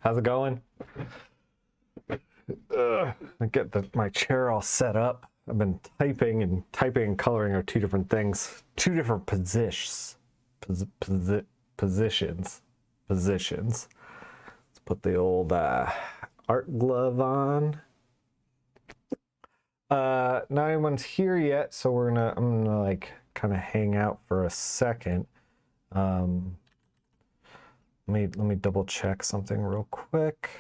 How's it going? I get my chair all set up. I've been typing and coloring are two different things, two different positions. Let's put the old art glove on. Not anyone's here yet, so I'm gonna like kind of hang out for a second. Let me double check something real quick.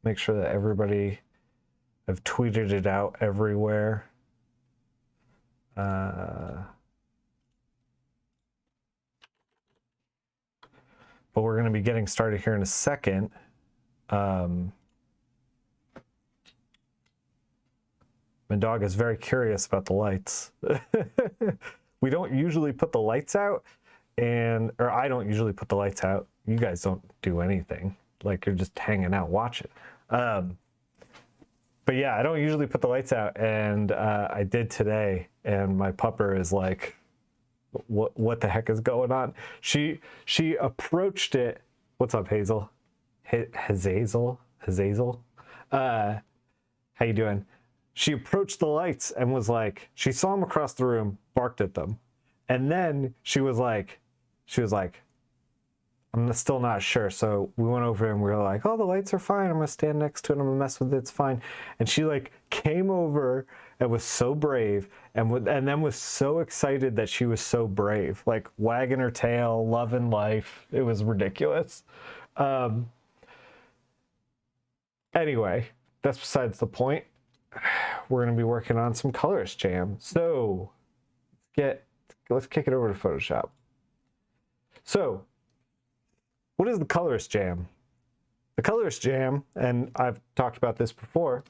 Make sure that everybody, I've tweeted it out everywhere. But we're going to be getting started here in a second. My dog is very curious about the lights. We don't usually put the lights out, or I don't usually put the lights out. You guys don't do anything. Like, you're just hanging out watching. But yeah, I don't usually put the lights out, and I did today, and my pupper is like, what the heck is going on? She approached it. What's up, Hazel? Hazel? How you doing? She approached the lights and was like, she saw them across the room, barked at them, and then she was like, I'm still not sure. So we went over and we were like, oh, the lights are fine. I'm gonna stand next to it. I'm gonna mess with it. It's fine. And she like came over and was so brave and then was so excited that she was so brave, like wagging her tail, loving life. It was ridiculous. Anyway, that's besides the point. We're gonna be working on some Colorist Jam. So let's kick it over to Photoshop. So, what is the Colorist Jam? The Colorist Jam, and I've talked about this before,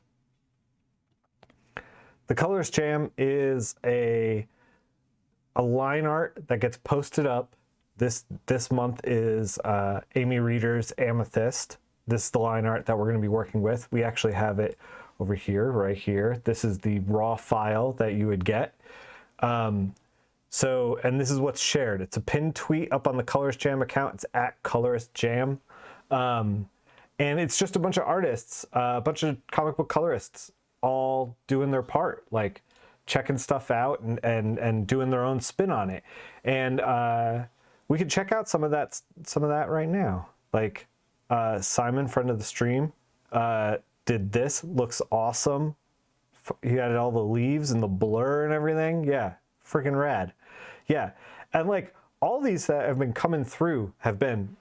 the Colorist Jam is a line art that gets posted up. This month is Amy Reeder's Amethyst. This is the line art that we're going to be working with. We actually have it over here, right here. This is the raw file that you would get. And this is what's shared. It's a pinned tweet up on the Coloristjam account. It's at Coloristjam. And it's just a bunch of artists, a bunch of comic book colorists all doing their part, like checking stuff out and doing their own spin on it. And we could check out some of that right now. Like Simon, friend of the stream, did this. Looks awesome. He had all the leaves and the blur and everything. Yeah, freaking rad. Yeah, and like all these that have been coming through have been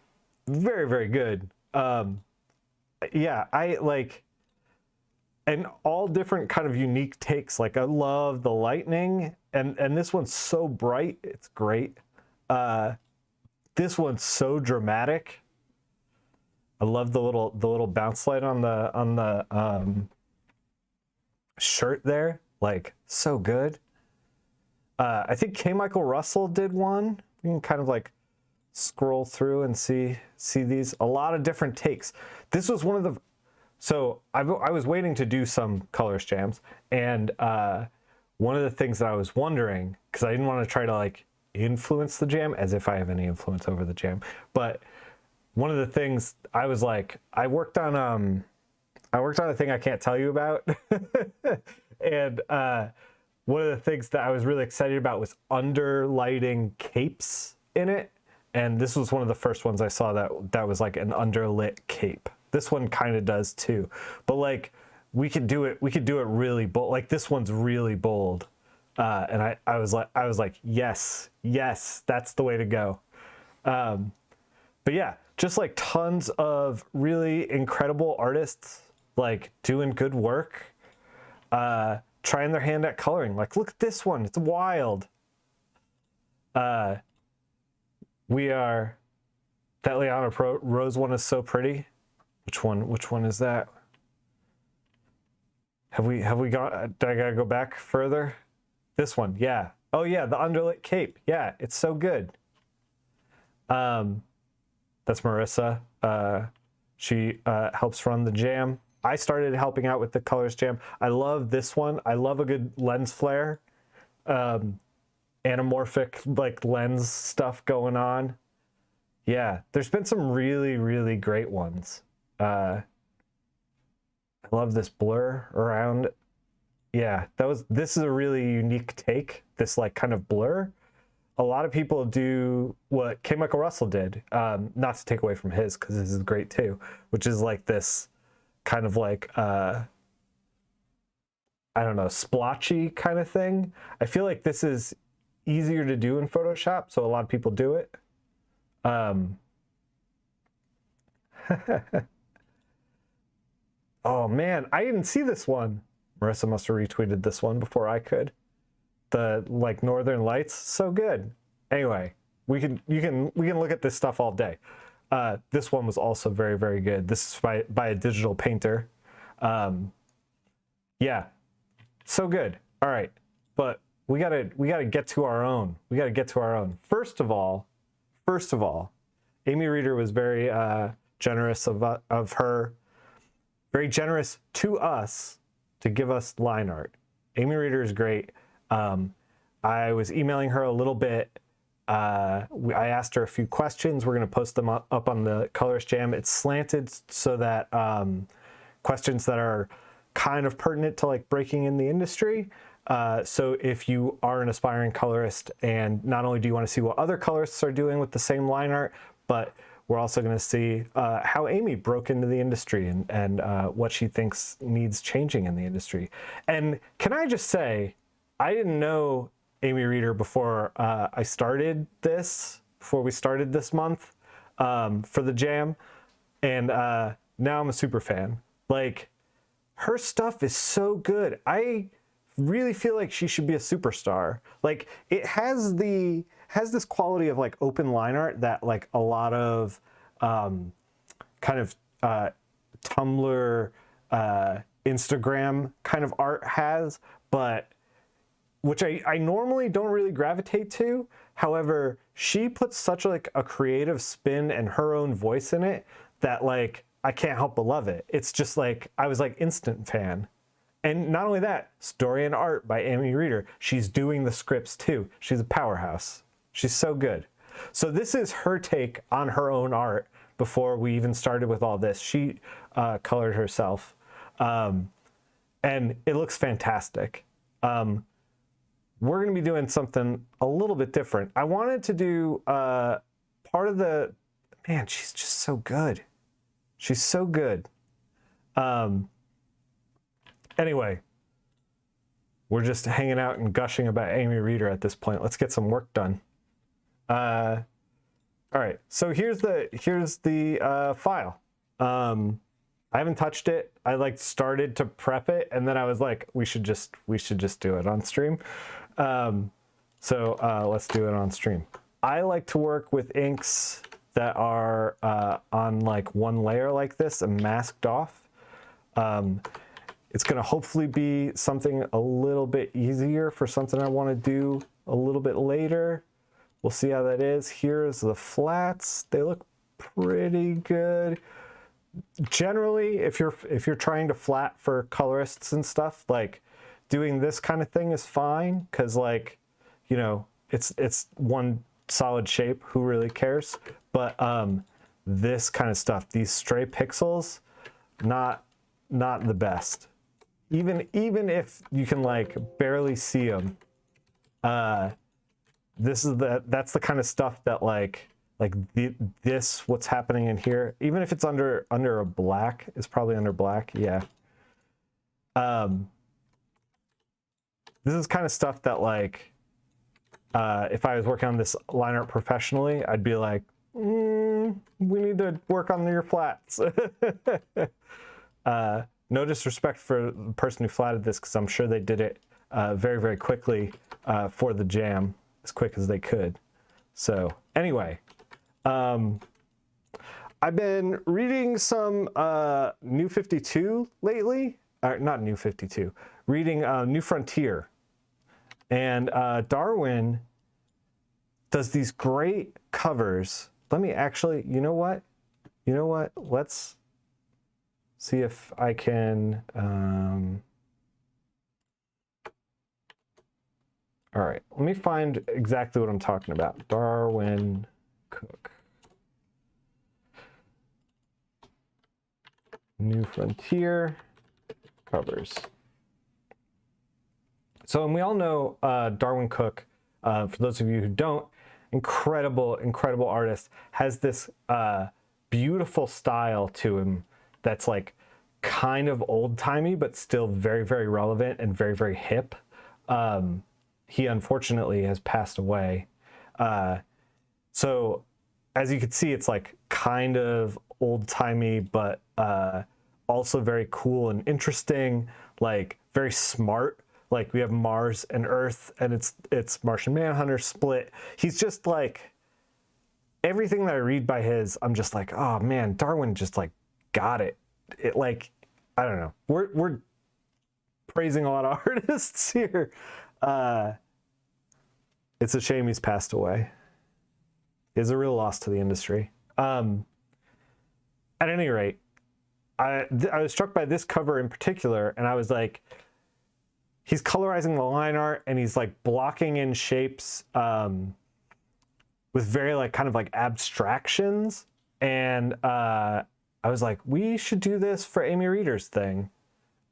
very, very good. Yeah, I like, and all different kind of unique takes. Like I love the lightning, and this one's so bright, it's great. This one's so dramatic. I love the little bounce light on the shirt there, like so good. I think K. Michael Russell did one. You can kind of like scroll through and see these. A lot of different takes. This was one of the... So I was waiting to do some Colorist Jams, and one of the things that I was wondering, because I didn't want to try to like influence the jam, as if I have any influence over the jam, but one of the things I was like, I worked on a thing I can't tell you about, and one of the things that I was really excited about was underlighting capes in it. And this was one of the first ones I saw that was like an underlit cape. This one kind of does too. But like we could do it really bold. Like this one's really bold. And I was like, yes, that's the way to go. But yeah, just like tons of really incredible artists like doing good work. Trying their hand at coloring. Like, look at this one. It's wild. That Liana Rose one is so pretty. Which one is that? Have we got, did I gotta go back further? This one, yeah. Oh yeah, the underlit cape. Yeah, it's so good. That's Marissa. She helps run the jam. I started helping out with the Colorist Jam. I love this one. I love a good lens flare. Anamorphic like lens stuff going on. Yeah, there's been some really, really great ones. I love this blur around. Yeah, this is a really unique take, this like kind of blur. A lot of people do what K. Michael Russell did, not to take away from his, because this is great too, which is like this kind of like, I don't know, splotchy kind of thing. I feel like this is easier to do in Photoshop, so a lot of people do it. Oh man, I didn't see this one. Marissa must have retweeted this one before I could. The like Northern Lights, so good. Anyway, we can look at this stuff all day. This one was also very, very good. This is by a digital painter. Yeah, so good. All right, but we gotta get to our own. We gotta get to our own. First of all, Amy Reeder was very generous of her, very generous to us to give us line art. Amy Reeder is great. I was emailing her a little bit. I asked her a few questions. We're going to post them up on the Colorist Jam. It's slanted so that questions that are kind of pertinent to like breaking in the industry. So if you are an aspiring colorist, and not only do you want to see what other colorists are doing with the same line art, but we're also going to see how Amy broke into the industry and what she thinks needs changing in the industry. And can I just say, I didn't know Amy Reeder before we started this month for the Jam. And now I'm a super fan. Like, her stuff is so good. I really feel like she should be a superstar. Like, it has this quality of like open line art that like a lot of kind of Tumblr, Instagram kind of art has, but which I normally don't really gravitate to. However, she puts such like a creative spin and her own voice in it that like I can't help but love it. It's just like I was like instant fan. And not only that, story and art by Amy Reeder. She's doing the scripts too. She's a powerhouse. She's so good. So this is her take on her own art before we even started with all this. She colored herself. And it looks fantastic. We're going to be doing something a little bit different. I wanted to do part of the... Man, she's just so good. She's so good. Anyway, we're just hanging out and gushing about Amy Reeder at this point. Let's get some work done. All right, so here's the file. I haven't touched it. I like started to prep it, and then I was like, we should just do it on stream. So let's do it on stream. I like to work with inks that are on like one layer like this and masked off. It's gonna hopefully be something a little bit easier for something I want to do a little bit later. We'll see how that is. Here's the flats. They look pretty good. Generally, if you're trying to flat for colorists and stuff, like doing this kind of thing is fine, because like, you know, it's one solid shape. Who really cares? But this kind of stuff, these stray pixels, not the best. Even if you can like barely see them, that's the kind of stuff that like this what's happening in here, even if it's under a black, it's probably under black. Yeah. This is kind of stuff that like if I was working on this line art professionally, I'd be like, we need to work on your flats. No disrespect for the person who flatted this, because I'm sure they did it very, very quickly for the Jam, as quick as they could. So anyway, I've been reading some New 52 lately. Not New 52, reading New Frontier. And Darwin does these great covers. Let me actually, you know what? Let's see if I can, all right, let me find exactly what I'm talking about. Darwin Cook. New Frontier covers. So, and we all know Darwin Cook, for those of you who don't, incredible artist, has this beautiful style to him that's like kind of old-timey, but still very relevant and very hip. He unfortunately has passed away. So as you can see, it's like kind of old-timey, but also very cool and interesting, like very smart. Like we have Mars and Earth, and it's Martian Manhunter split. He's just like, everything that I read by his, I'm just like, oh man, Darwin just like got it. It like, I don't know. We're praising a lot of artists here. It's a shame he's passed away. It's a real loss to the industry. At any rate, I was struck by this cover in particular, and I was like, he's colorizing the line art, and he's like blocking in shapes with very like kind of like abstractions. And I was like, we should do this for Amy Reeder's thing.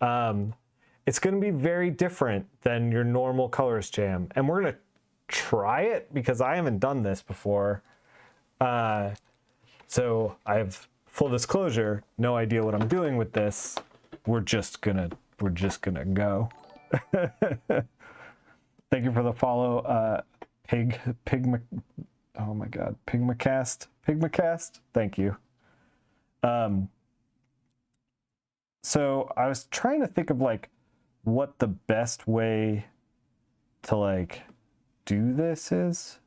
It's going to be very different than your normal Colorist Jam, and we're going to try it because I haven't done this before. So I have, full disclosure, no idea what I'm doing with this. We're just gonna go. Thank you for the follow, oh my god, Pigmacast. Thank you. So I was trying to think of like what the best way to like do this is.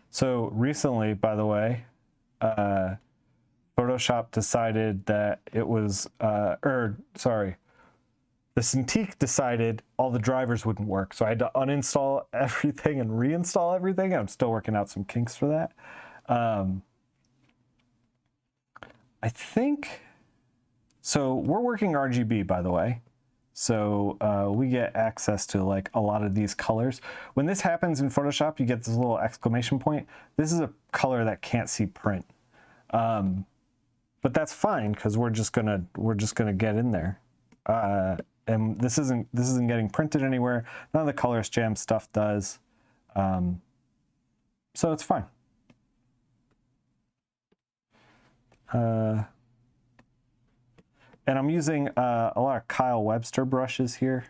So recently, by the way, Photoshop decided that it was, the Cintiq decided all the drivers wouldn't work. So I had to uninstall everything and reinstall everything. I'm still working out some kinks for that. I think, so we're working RGB, by the way. So we get access to like a lot of these colors. When this happens in Photoshop, you get this little exclamation point. This is a color that can't see print. But that's fine because we're just gonna get in there. And this isn't getting printed anywhere. None of the Colorist Jam stuff does. So it's fine. And I'm using a lot of Kyle Webster brushes here.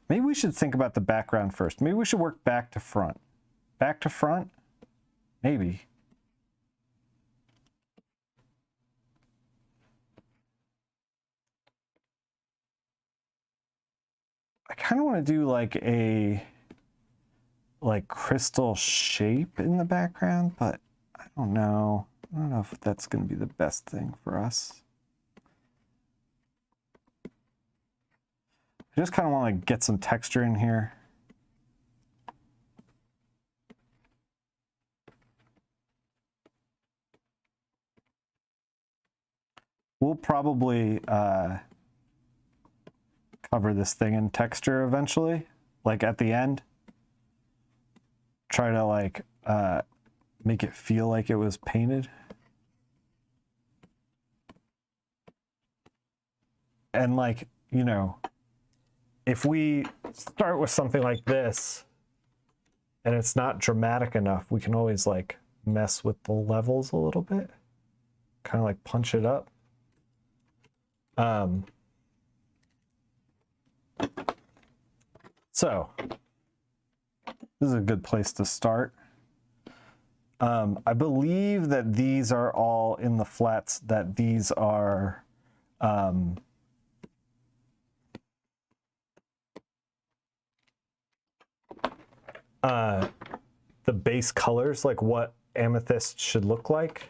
Maybe we should think about the background first. Maybe we should work back to front. Back to front? Maybe. I kind of want to do like a crystal shape in the background, but I don't know. I don't know if that's going to be the best thing for us. I just kind of want to get some texture in here. We'll probably cover this thing in texture eventually, like at the end. Try to like make it feel like it was painted. And like, you know, if we start with something like this and it's not dramatic enough, we can always like mess with the levels a little bit, kind of like punch it up. So this is a good place to start. I believe that these are all in the flats, that these are the base colors, like what amethyst should look like.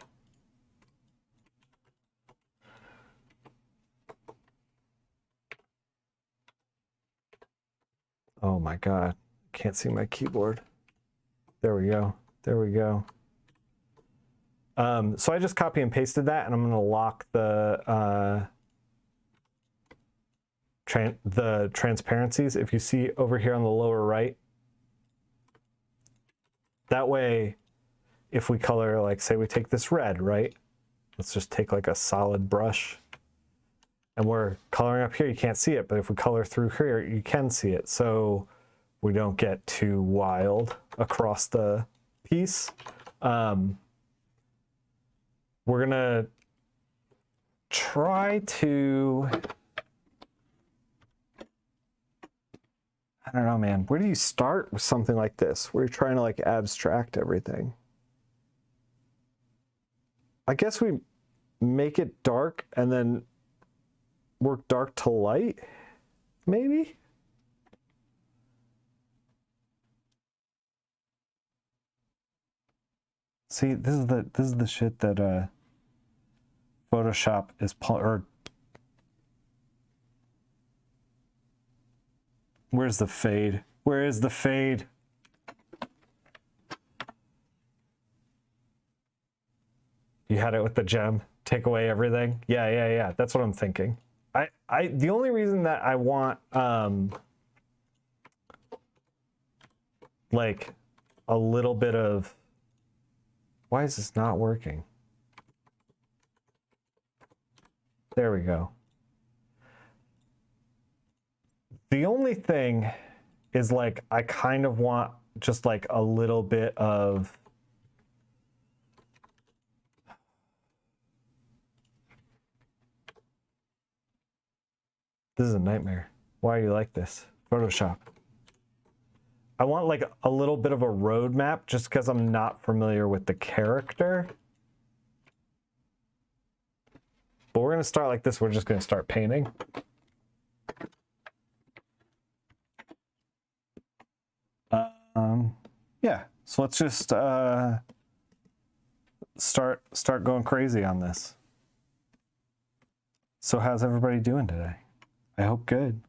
Oh my God, can't see my keyboard. There we go. There we go. So I just copy and pasted that, and I'm going to lock the the transparencies, if you see over here on the lower right, that way, if we color, like say we take this red, right? Let's just take like a solid brush and we're coloring up here, you can't see it, but if we color through here, you can see it. So we don't get too wild across the piece. We're gonna try to, I don't know, man. Where do you start with something like this? Where you're trying to like abstract everything. I guess we make it dark and then work dark to light, maybe? See, this is the shit that Photoshop is or where's the fade? Where is the fade? You had it with the gem. Take away everything. Yeah. That's what I'm thinking. The only reason that I want like a little bit of, why is this not working? There we go. The only thing is like I kind of want just like a little bit of this is a nightmare. Why are you like this? Photoshop. I want like a little bit of a roadmap just because I'm not familiar with the character. But we're going to start like this. We're just going to start painting. Yeah, so let's just start going crazy on this. So how's everybody doing today? I hope good.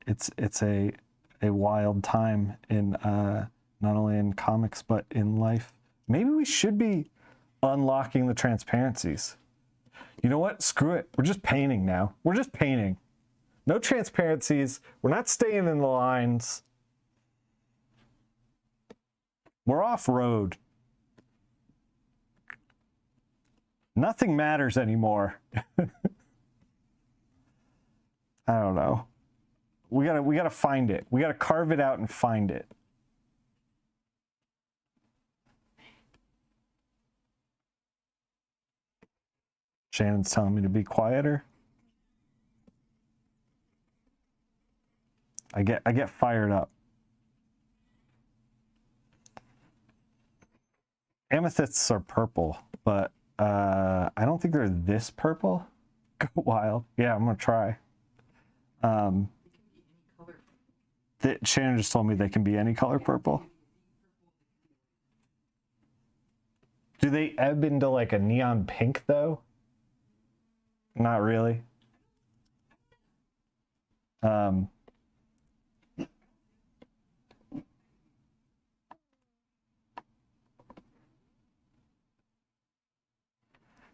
It's a wild time in not only in comics but in life. Maybe we should be unlocking the transparencies. You know what? Screw it. We're just painting now. We're just painting. No transparencies. We're not staying in the lines. We're off road. Nothing matters anymore. I don't know. We gotta find it. We gotta carve it out and find it. Shannon's telling me to be quieter. I get fired up. Amethysts are purple, but I don't think they're this purple. Go wild. Yeah, I'm gonna try. Shannon just told me they can be any color purple. Do they ebb into like a neon pink though? Not really.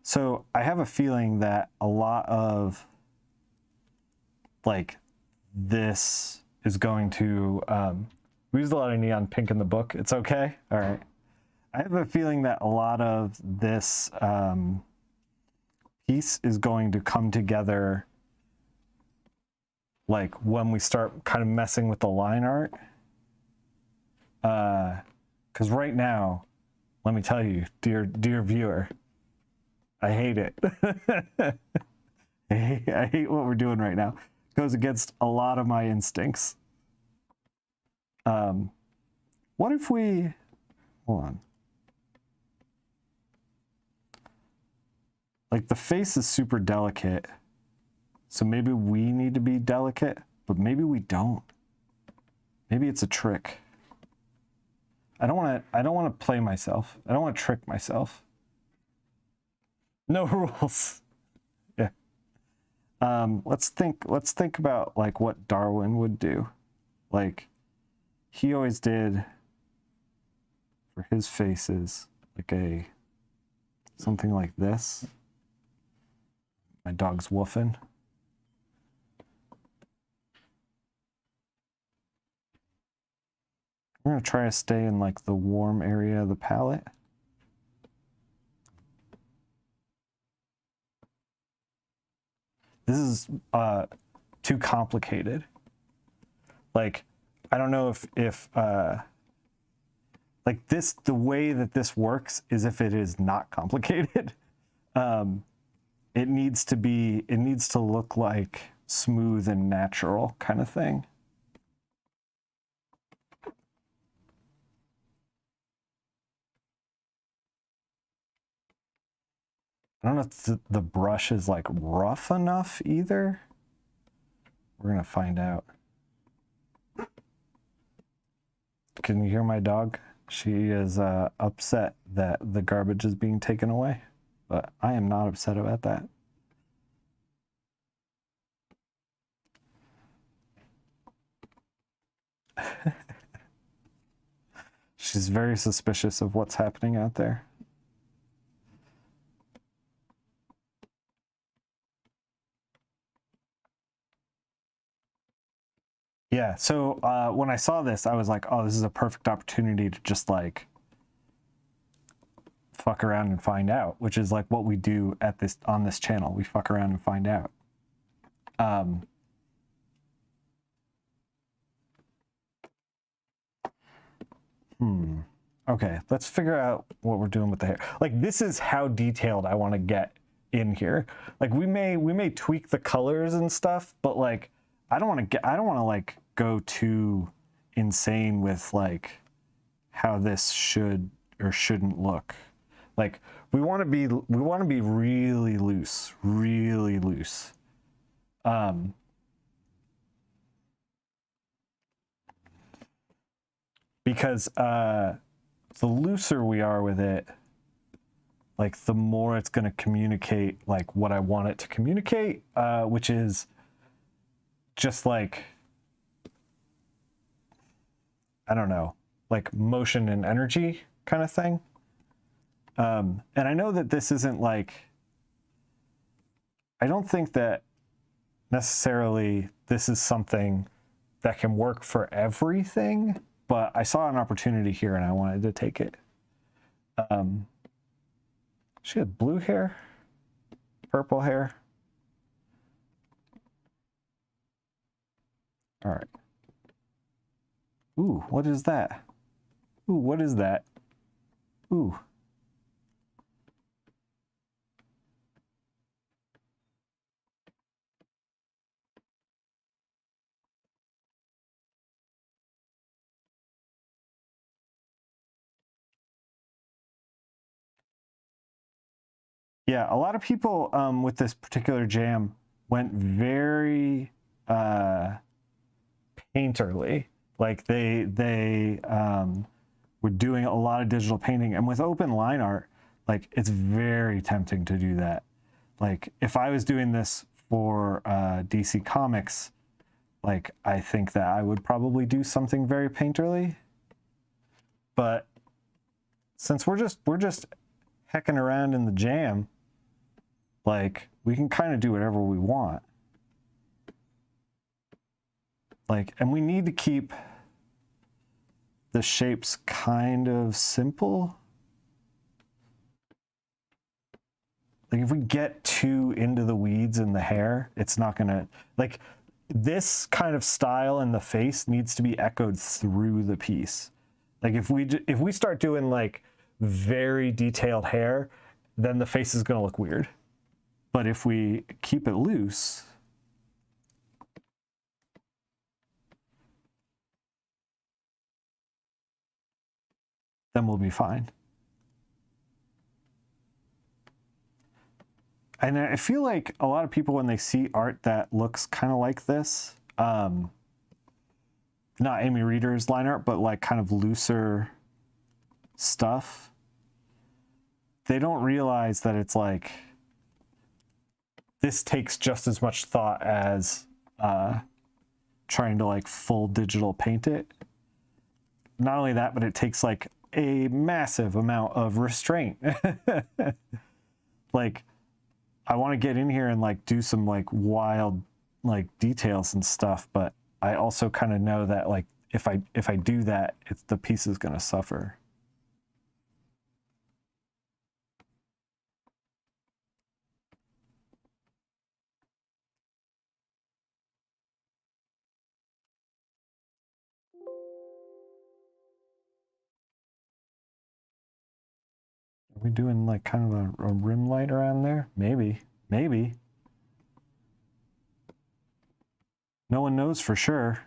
So I have a feeling that a lot of like this is going to, we used a lot of neon pink in the book. It's okay. All right. I have a feeling that a lot of this piece is going to come together like when we start kind of messing with the line art. Because right now, let me tell you, dear viewer, I hate it. I hate what we're doing right now. It goes against a lot of my instincts. What if we, hold on. Like the face is super delicate. So maybe we need to be delicate, but maybe we don't. Maybe it's a trick. I don't want to play myself. I don't want to trick myself. No rules. Yeah. Let's think about like what Darwin would do. Like he always did for his faces like something like this. My dog's woofing. We're gonna try to stay in like the warm area of the palette. This is too complicated. Like, I don't know if like this, the way that this works is if it is not complicated. It needs to look like smooth and natural kind of thing. I don't know if the brush is like rough enough either. We're gonna find out. Can you hear my dog? She is upset that the garbage is being taken away, but I am not upset about that. She's very suspicious of what's happening out there. Yeah, so when I saw this, I was like, oh, this is a perfect opportunity to just like fuck around and find out, which is like what we do at on this channel. We fuck around and find out. Okay, let's figure out what we're doing with the hair. Like, this is how detailed I want to get in here. Like, we may tweak the colors and stuff, but like, I don't want to like go too insane with like how this should or shouldn't look. Like, we want to be really loose, really loose. Because the looser we are with it, like the more it's going to communicate like what I want it to communicate, which is just like, I don't know, like motion and energy kind of thing. And I know that this isn't like, I don't think that necessarily this is something that can work for everything, but I saw an opportunity here and I wanted to take it. She had blue hair, purple hair. All right. Ooh, what is that? Ooh, what is that? Ooh. Yeah, a lot of people with this particular jam went very painterly. Like they were doing a lot of digital painting, and with open line art, like it's very tempting to do that. Like if I was doing this for DC Comics, like I think that I would probably do something very painterly. But since we're just hecking around in the jam, like we can kind of do whatever we want. Like, and we need to keep the shapes kind of simple. Like if we get too into the weeds in the hair, it's not gonna, like this kind of style in the face needs to be echoed through the piece. Like if we start doing like very detailed hair, then the face is gonna look weird. But if we keep it loose, then we'll be fine. And I feel like a lot of people, when they see art that looks kind of like this, not Amy Reeder's line art, but like kind of looser stuff, they don't realize that it's like, this takes just as much thought as trying to like full digital paint it. Not only that, but it takes like a massive amount of restraint. Like, I want to get in here and like do some like wild like details and stuff, but I also kind of know that like if I do that, the piece is going to suffer. Are we doing like kind of a rim light around there? Maybe. No one knows for sure.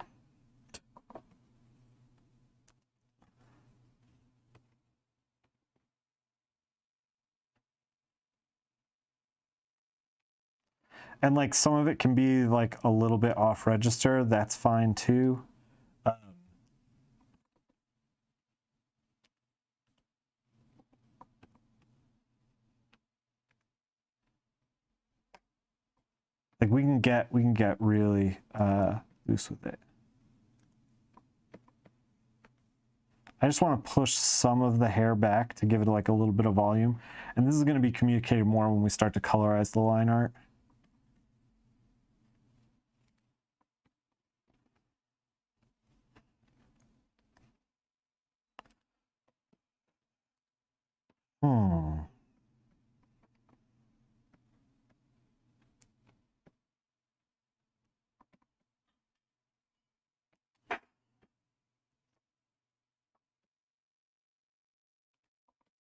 And like some of it can be like a little bit off register. That's fine too. Like we can get really loose with it. I just want to push some of the hair back to give it like a little bit of volume. And this is going to be communicated more when we start to colorize the line art.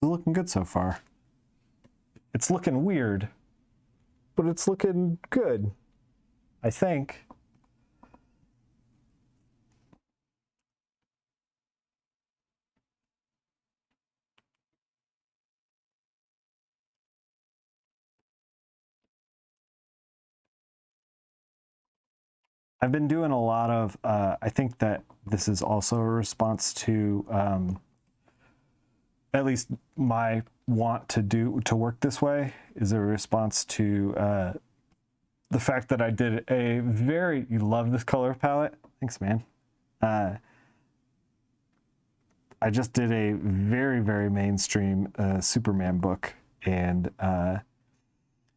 It's looking good so far. It's looking weird, but it's looking good, I think. I've been doing a lot of, I think that this is also a response to at least my want to work this way is a response to the fact that I did you love this color palette? Thanks, man. I just did a very, very mainstream Superman book, and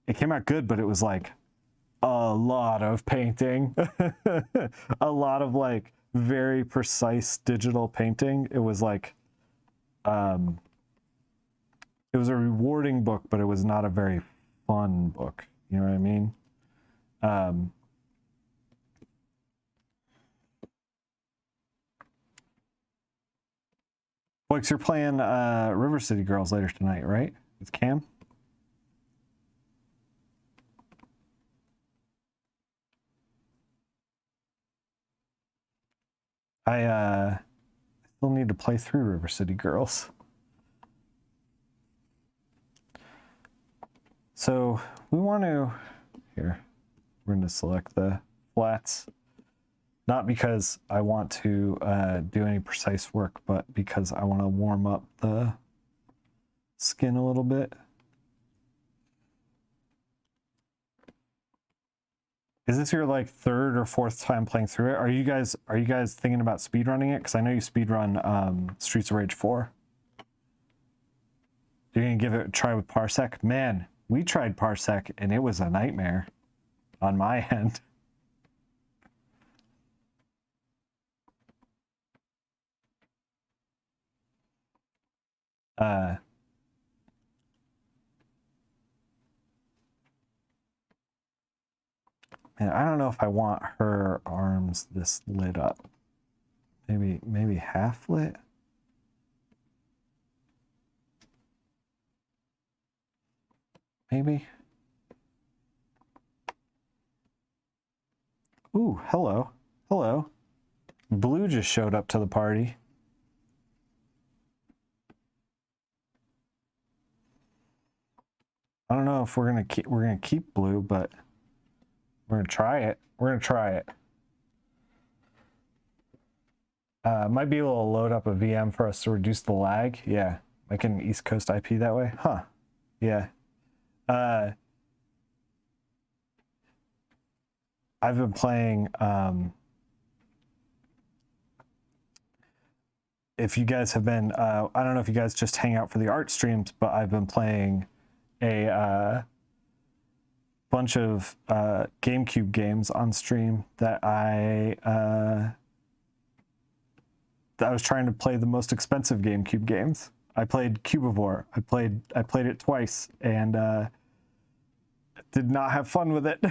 it came out good, but it was like a lot of painting, a lot of like very precise digital painting. It was like, it was a rewarding book, but it was not a very fun book. You know what I mean? Boix, you're playing River City Girls later tonight, right? With Cam? I still need to play through River City Girls. So we want to, here, we're going to select the flats, not because I want to do any precise work, but because I want to warm up the skin a little bit. Is this your like third or fourth time playing through it? Are you guys thinking about speedrunning it? Because I know you speedrun Streets of Rage 4. You're gonna give it a try with Parsec? Man, we tried Parsec and it was a nightmare on my end. And I don't know if I want her arms this lit up. Maybe half lit. Maybe. Ooh, hello. Hello. Blue just showed up to the party. I don't know if we're gonna keep blue, but we're gonna try it. We're gonna try it. Might be able to load up a VM for us to reduce the lag. Yeah, like an East Coast IP that way. Huh. Yeah. I've been playing, if you guys have been, I don't know if you guys just hang out for the art streams, but I've been playing a bunch of GameCube games on stream that I was trying to play the most expensive GameCube games. I played Cubivore. I played it twice and did not have fun with it.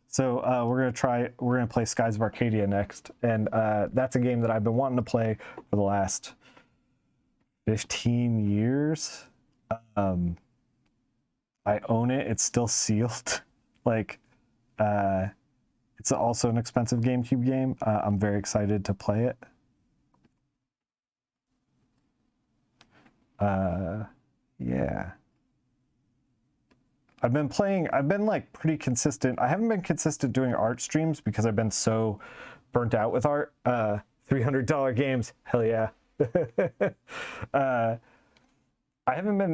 So we're gonna play Skies of Arcadia next, and that's a game that I've been wanting to play for the last 15 years. I own it. It's still sealed. Like, it's also an expensive GameCube game. I'm very excited to play it. Yeah. I've been like pretty consistent. I haven't been consistent doing art streams because I've been so burnt out with art. $300 games, hell yeah. I haven't been,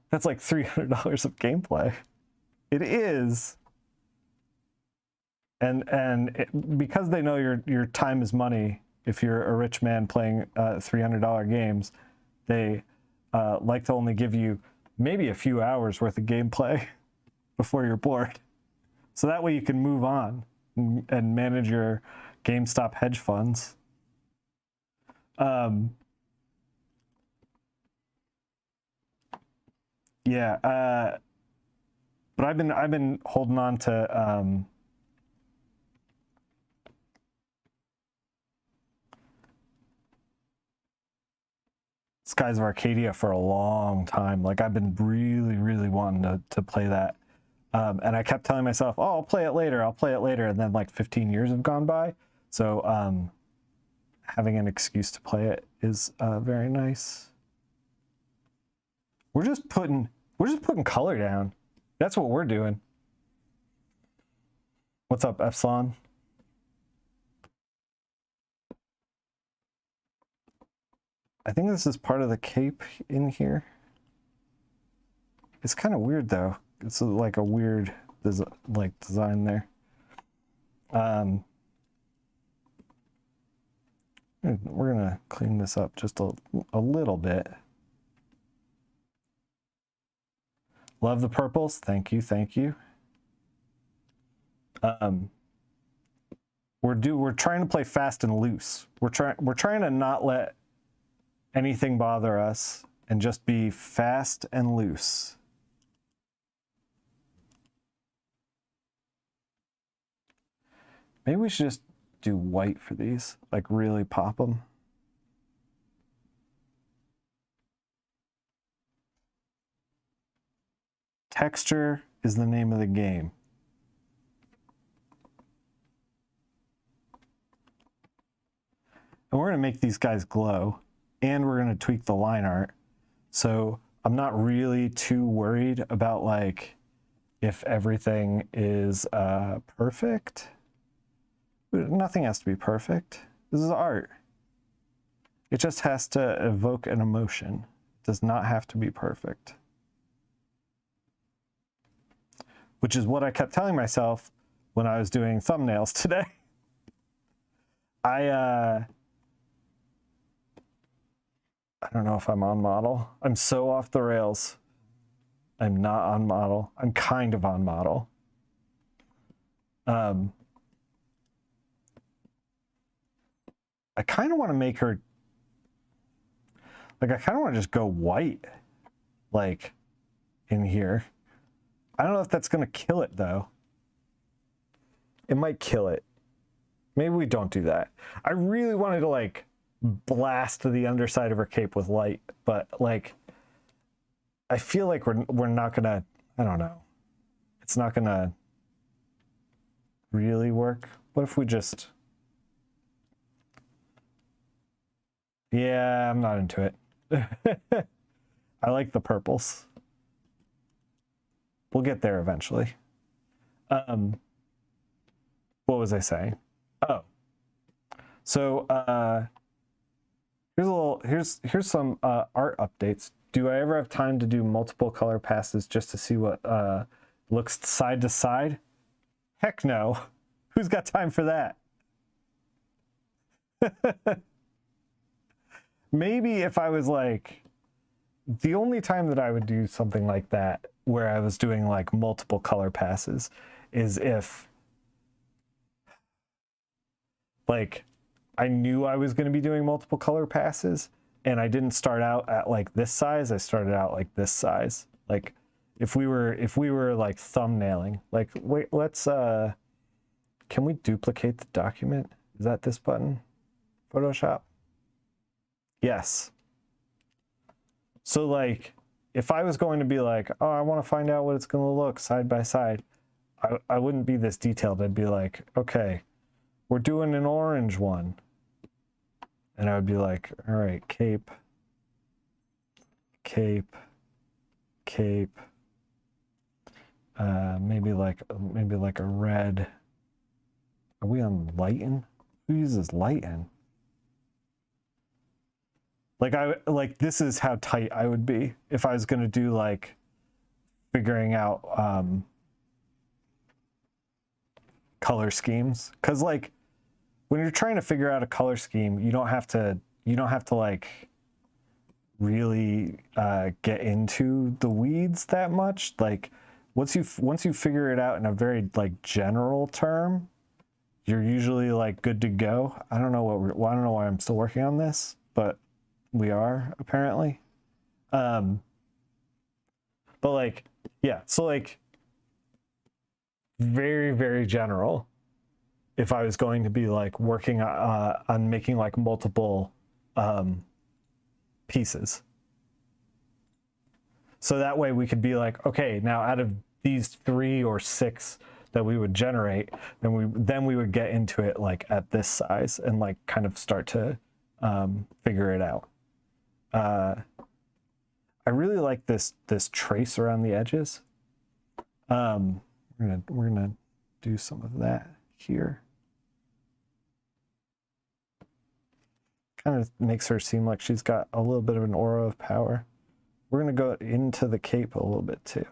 that's like $300 of gameplay. It is. Because they know your time is money, if you're a rich man playing $300 games, they like to only give you maybe a few hours worth of gameplay before you're bored. So that way you can move on and manage your GameStop hedge funds. Yeah, but I've been holding on to Skies of Arcadia for a long time. Like, I've been really wanting to play that. And I kept telling myself, oh, I'll play it later. And then like 15 years have gone by. So having an excuse to play it is very nice. We're just putting color down. That's what we're doing. What's up, Epsilon? I think this is part of the cape in here. It's kind of weird though. It's like a weird design there. We're gonna clean this up just a little bit. Love the purples. Thank you. We're trying to play fast and loose. We're trying to not let anything bother us and just be fast and loose. Maybe we should just do white for these, like really pop them. Texture is the name of the game. And we're going to make these guys glow, and we're going to tweak the line art. So I'm not really too worried about like if everything is perfect. Nothing has to be perfect. This is art. It just has to evoke an emotion. It does not have to be perfect. Which is what I kept telling myself when I was doing thumbnails today. I don't know if I'm on model. I'm so off the rails. I'm not on model. I'm kind of on model. I kind of want to make her, like, I kind of want to just go white, like, in here. I don't know if that's going to kill it, though. It might kill it. Maybe we don't do that. I really wanted to, like, blast the underside of her cape with light, but, like, I feel like we're not going to, I don't know. It's not going to really work. What if we just... Yeah, I'm not into it. I like the purples. We'll get there eventually. What was I saying? Oh, so here's some art updates. Do I ever have time to do multiple color passes just to see what looks side to side? Heck no. Who's got time for that? Maybe if I was like, the only time that I would do something like that where I was doing like multiple color passes is if like I knew I was going to be doing multiple color passes, and I didn't start out at like this size. I started out like this size. Like if we were like thumbnailing, like wait, let's can we duplicate the document? Is that this button? Photoshop? Yes. So like if I was going to be like, oh, I want to find out what it's going to look side by side, I wouldn't be this detailed. I'd be like, okay, we're doing an orange one. And I would be like, all right, cape, cape, cape, maybe like a red. Are we on lighten? Who uses lighten? Like this is how tight I would be if I was gonna do like figuring out color schemes. Cause like when you're trying to figure out a color scheme, you don't have to like really get into the weeds that much. Like once you figure it out in a very like general term, you're usually like good to go. I don't know I don't know why I'm still working on this, but we are apparently. But like, yeah, so like very, very general. If I was going to be like working on making like multiple pieces. So that way we could be like, okay, now out of these 3 or 6 that we would generate, then we would get into it like at this size and like kind of start to figure it out. I really like this trace around the edges. We're gonna do some of that here. Kind of makes her seem like she's got a little bit of an aura of power. We're gonna go into the cape a little bit too.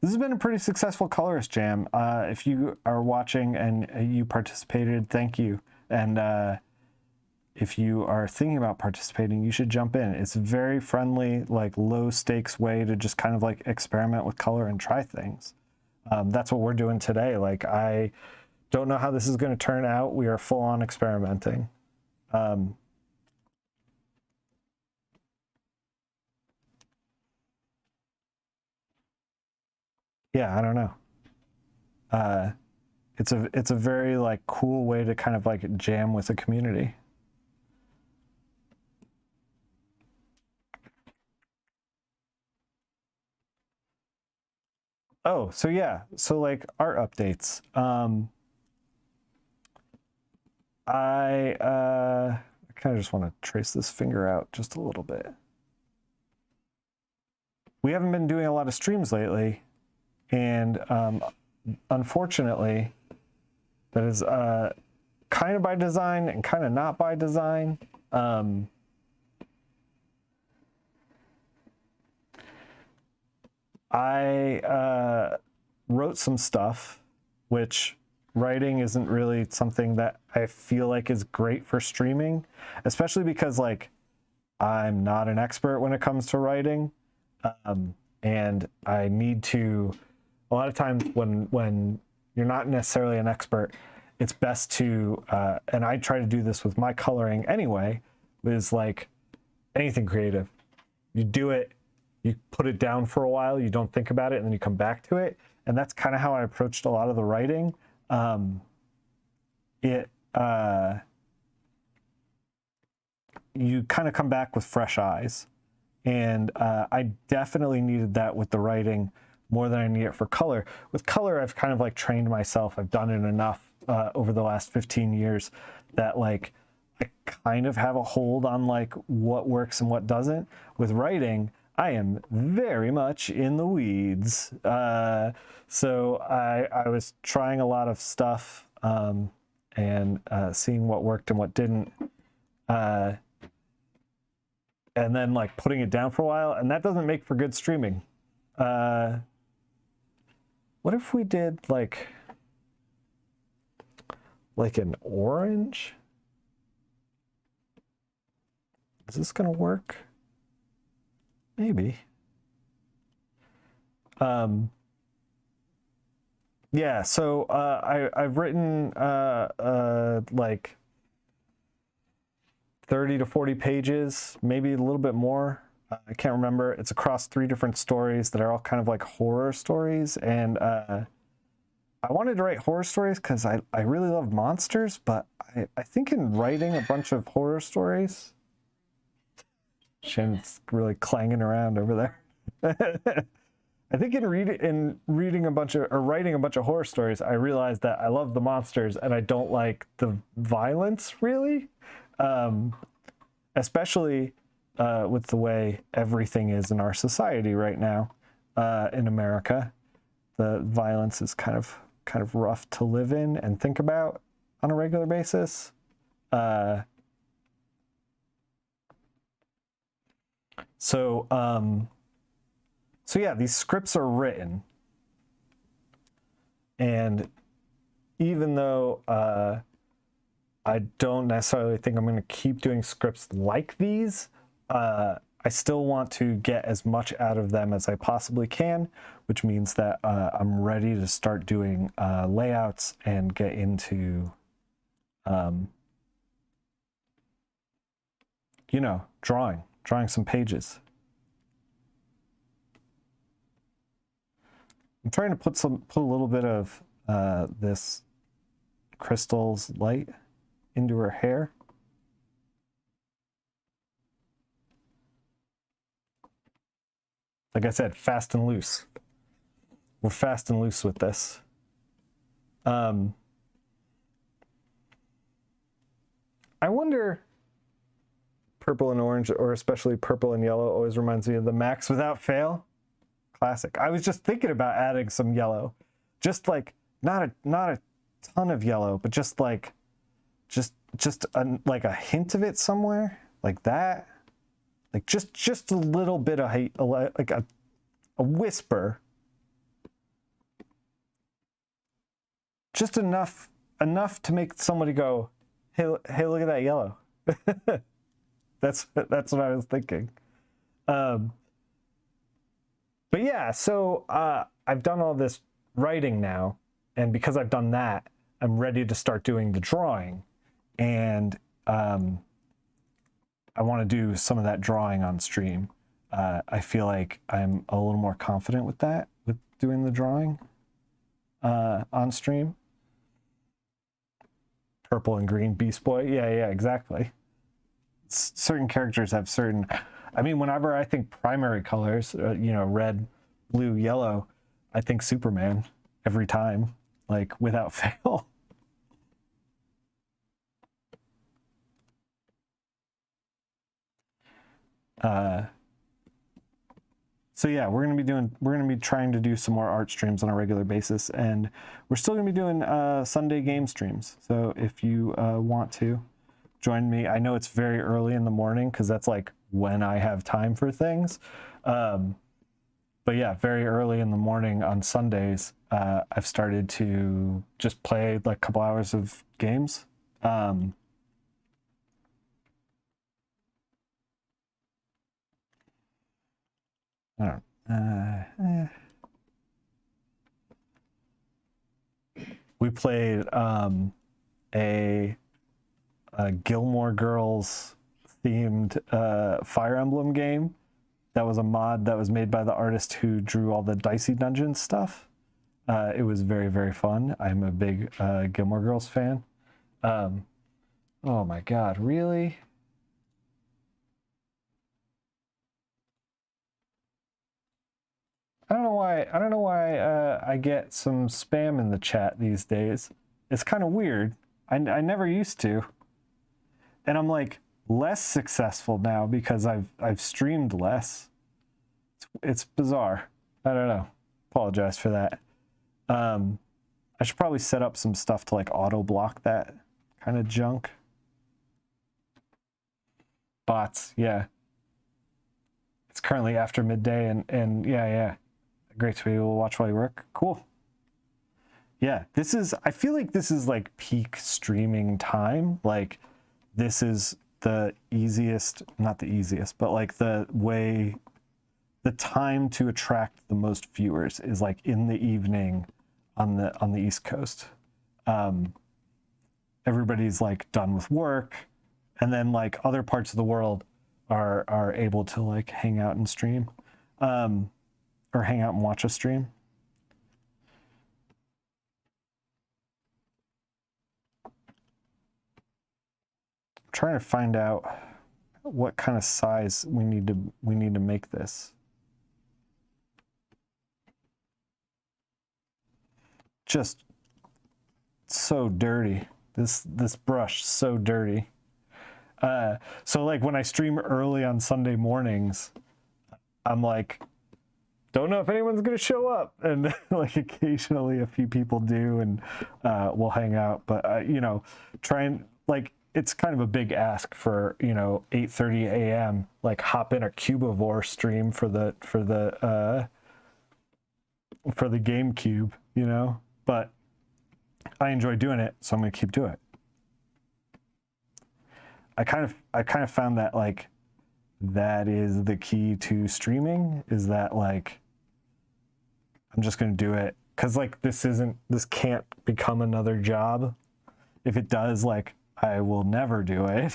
This has been a pretty successful Colorist Jam. If you are watching and you participated, thank you. And if you are thinking about participating, you should jump in. It's a very friendly, like low stakes way to just kind of like experiment with color and try things. That's what we're doing today. Like, I don't know how this is going to turn out. We are full on experimenting. Yeah, I don't know. It's a very like cool way to kind of like jam with the community. Oh, so yeah, so like art updates. I kind of just want to trace this finger out just a little bit. We haven't been doing a lot of streams lately, and unfortunately, that is kind of by design and kind of not by design. I wrote some stuff, which writing isn't really something that I feel like is great for streaming, especially because like I'm not an expert when it comes to writing. And I need to, a lot of times when you're not necessarily an expert, it's best to, and I try to do this with my coloring anyway, is like anything creative. You do it, you put it down for a while, you don't think about it, and then you come back to it. And that's kind of how I approached a lot of the writing. You kind of come back with fresh eyes. And I definitely needed that with the writing more than I need it for color. With color, I've kind of like trained myself. I've done it enough over the last 15 years that like I kind of have a hold on like what works and what doesn't. With writing, I am very much in the weeds. So I was trying a lot of stuff and seeing what worked and what didn't. And then like putting it down for a while, and that doesn't make for good streaming. What if we did like an orange? Is this gonna work? Maybe. Yeah, so I've written like 30 to 40 pages, maybe a little bit more. I can't remember. It's across 3 different stories that are all kind of like horror stories. And I wanted to write horror stories because I really love monsters, but I think in writing a bunch of horror stories, Shannon's really clanging around over there. I think in writing a bunch of horror stories, I realized that I love the monsters and I don't like the violence really, especially with the way everything is in our society right now in America. The violence is kind of rough to live in and think about on a regular basis. So yeah, these scripts are written, and even though I don't necessarily think I'm going to keep doing scripts like these, I still want to get as much out of them as I possibly can, which means that I'm ready to start doing layouts and get into, you know, drawing some pages. I'm trying to put a little bit of this Crystal's light into her hair. Like I said, fast and loose. We're fast and loose with this. I wonder, purple and orange, or especially purple and yellow, always reminds me of the Max Without Fail. Classic. I was just thinking about adding some yellow, just like not a ton of yellow, but just like like a hint of it somewhere, like that, like just a little bit of like a whisper, just enough to make somebody go, hey, look at that yellow. That's what I was thinking. But yeah, so I've done all this writing now, and because I've done that, I'm ready to start doing the drawing, and I want to do some of that drawing on stream. I feel like I'm a little more confident with that, with doing the drawing on stream. Purple and green Beast Boy, yeah, exactly. Certain characters have certain. I mean, whenever I think primary colors, you know, red, blue, yellow, I think Superman every time, like without fail. So yeah, we're gonna be trying to do some more art streams on a regular basis, and we're still gonna be doing Sunday game streams. So if you want to join me, I know it's very early in the morning because that's like when I have time for things. But yeah, very early in the morning on Sundays, I've started to just play like a couple hours of games. I don't We played a Gilmore Girls themed Fire Emblem game. That was a mod that was made by the artist who drew all the Dicey Dungeons stuff. It was very, very fun. I'm a big Gilmore Girls fan. Oh my God, really? I don't know why I get some spam in the chat these days. It's kind of weird. I never used to. And I'm like less successful now because I've streamed less. It's bizarre. I don't know. Apologize for that. I should probably set up some stuff to like auto block that kind of junk. Bots, yeah. It's currently after midday, and yeah. Great to be able to watch while you work. Cool. Yeah, I feel like this is like peak streaming time. Like this is the easiest, not the easiest, but like the time to attract the most viewers is like in the evening on the East Coast. Everybody's like done with work, and then like other parts of the world are able to like hang out and stream, or hang out and watch a stream. I'm trying to find out what kind of size we need to make this. Just so dirty. This brush, so dirty. So like when I stream early on Sunday mornings, I'm like, don't know if anyone's gonna show up, and like occasionally a few people do, and we'll hang out. But you know, try and like, it's kind of a big ask for, you know, 8:30 a.m. like hop in a Cubivore stream for the GameCube, you know. But I enjoy doing it, so I'm gonna keep doing it. I kind of found that like that is the key to streaming, is that like I'm just gonna do it because like this can't become another job. If it does, like I will never do it.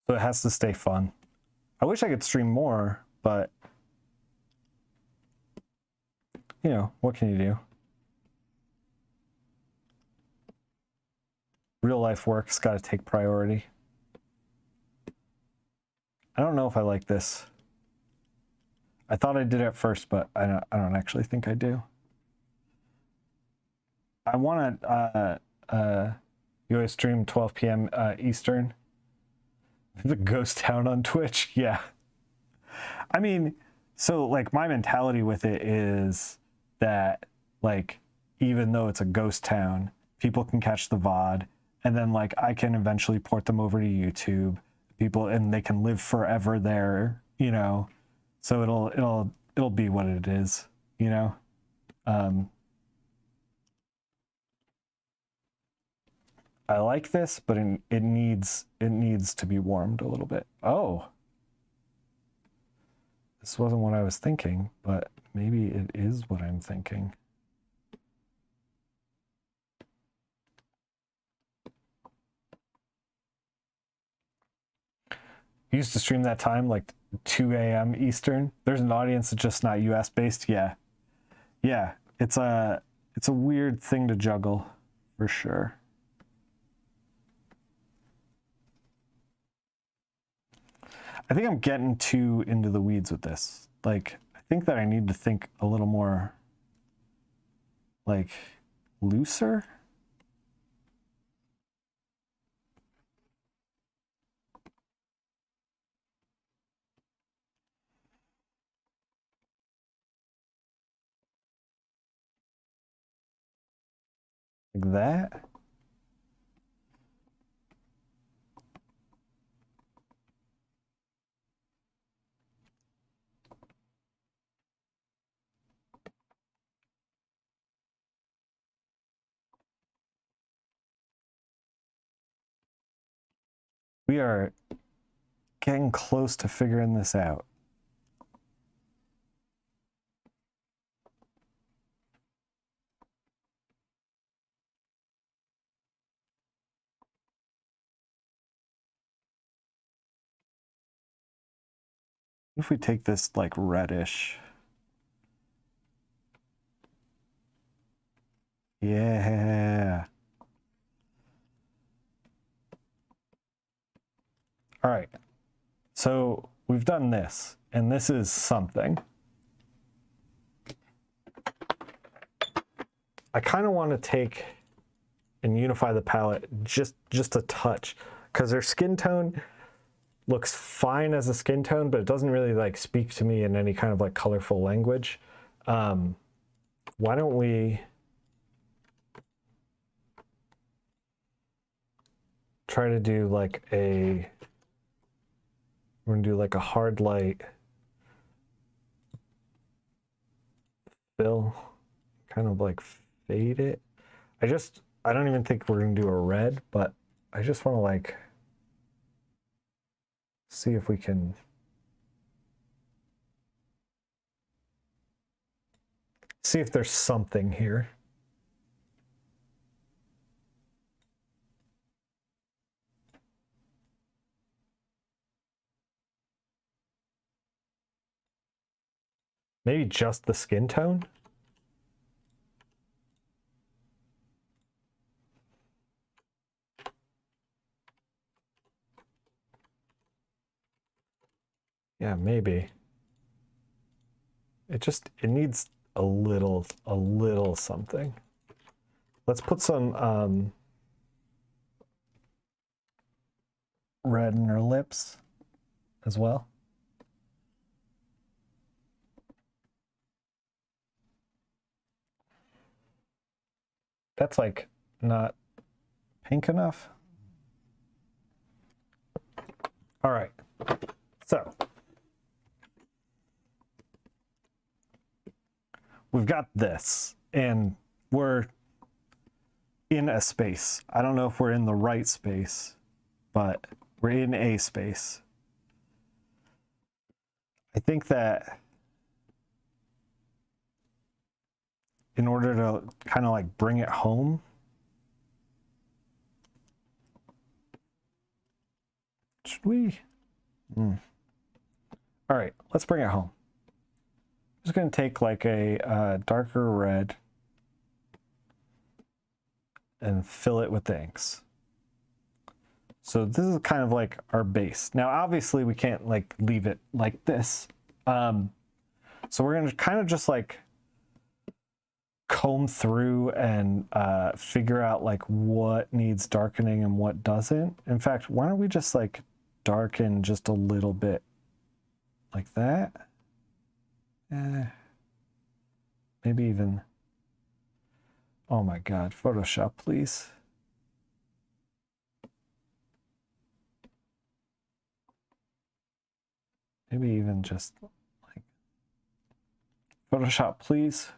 So it has to stay fun. I wish I could stream more, but you know, what can you do? Real life work's got to take priority. I don't know if I like this. I thought I did at first, but I don't actually think I do. I want to you always stream 12 p.m. Eastern. The ghost town on Twitch. Yeah. I mean, so like my mentality with it is that like even though it's a ghost town, people can catch the VOD, and then like I can eventually port them over to YouTube. People, and they can live forever there, you know. So it'll be what it is, you know. I like this, but it needs to be warmed a little bit. Oh, this wasn't what I was thinking, but maybe it is what I'm thinking. You used to stream that time, like 2 a.m. Eastern. There's an audience that's just not US based. Yeah. Yeah. It's a weird thing to juggle for sure. I think I'm getting too into the weeds with this. Like, I think that I need to think a little more like looser. Like that. We are getting close to figuring this out. What if we take this like reddish? Yeah. All right. So we've done this, and this is something. I kind of want to take and unify the palette just a touch, because their skin tone looks fine as a skin tone, but it doesn't really like speak to me in any kind of like colorful language. Why don't we try to do like we're gonna do like a hard light fill, kind of like fade it. I don't even think we're gonna do a red, but I just want to like see if we can see if there's something here. Maybe just the skin tone. Yeah, maybe. It needs a little something. Let's put some red in her lips as well. That's like not pink enough. All right, so we've got this, and we're in a space. I don't know if we're in the right space, but we're in a space. I think that in order to kind of like bring it home, should we? All right, let's bring it home. I'm just gonna take like a darker red and fill it with the inks. So this is kind of like our base. Now, obviously we can't like leave it like this. So we're gonna kind of just like comb through and figure out like what needs darkening and what doesn't. In fact, why don't we just like darken just a little bit like that? Maybe even, oh my God, Photoshop, please. Maybe even just like Photoshop, please.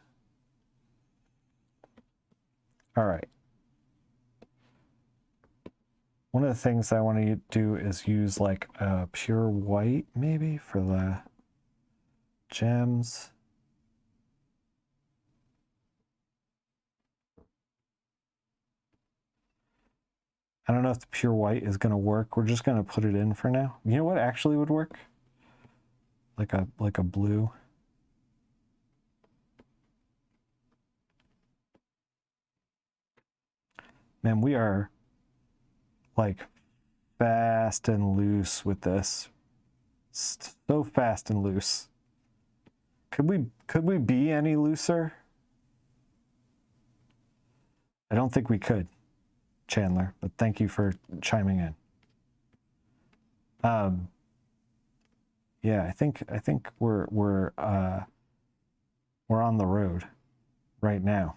All right. One of the things I want to do is use like a pure white maybe for the gems. I don't know if the pure white is going to work. We're just going to put it in for now. You know what actually would work? Like a blue. Man, we are like fast and loose with this. So fast and loose. Could we be any looser? I don't think we could, Chandler, but thank you for chiming in. Yeah, I think we're on the road right now.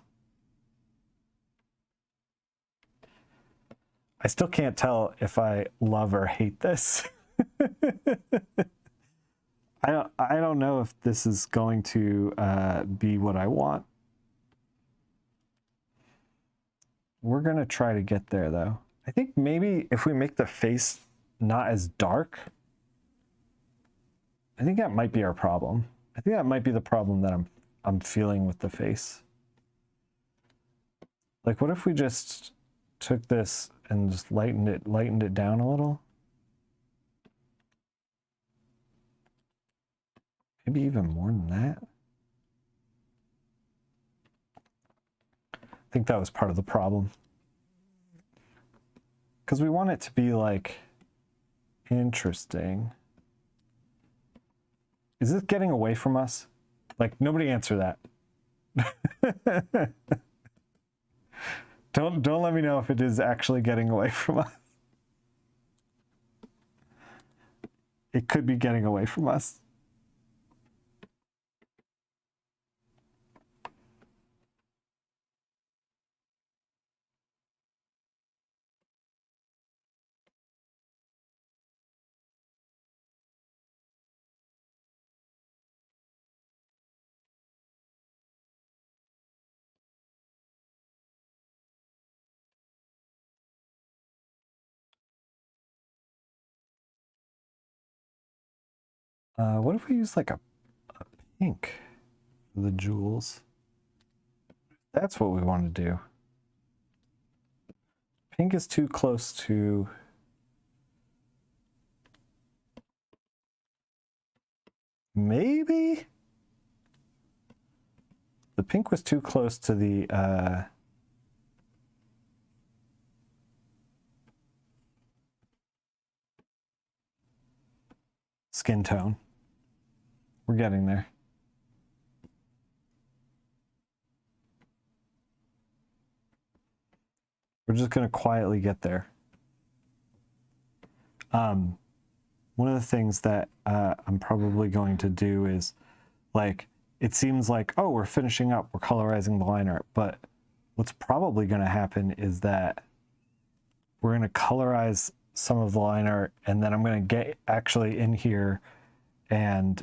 I still can't tell if I love or hate this. I don't know if this is going to be what I want. We're gonna try to get there though. I think maybe if we make the face not as dark, I think that might be our problem. I think that might be the problem that I'm feeling with the face. Like, what if we just took this and just lightened it down a little? Maybe even more than that. I think that was part of the problem. Because we want it to be like interesting. Is this getting away from us? Like, nobody answer that. Don't let me know if it is actually getting away from us. It could be getting away from us. What if we use like a pink for the jewels? That's what we want to do. Pink is too close to... Maybe? The pink was too close to the... skin tone. We're getting there. We're just going to quietly get there. One of the things that I'm probably going to do is, like, it seems like, oh, we're finishing up, we're colorizing the line art, but what's probably going to happen is that we're going to colorize some of the line art, and then I'm going to get actually in here and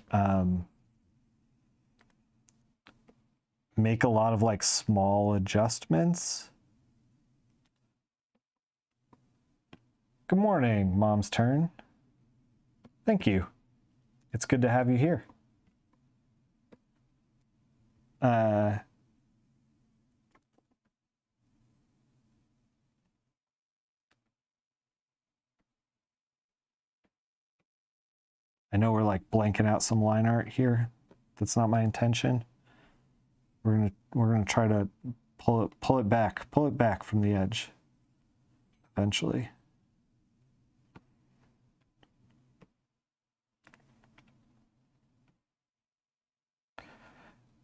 make a lot of like small adjustments. Good morning, Mom's Turn. Thank you. It's good to have you here. I know we're like blanking out some line art here. That's not my intention. We're gonna try to pull it back from the edge eventually.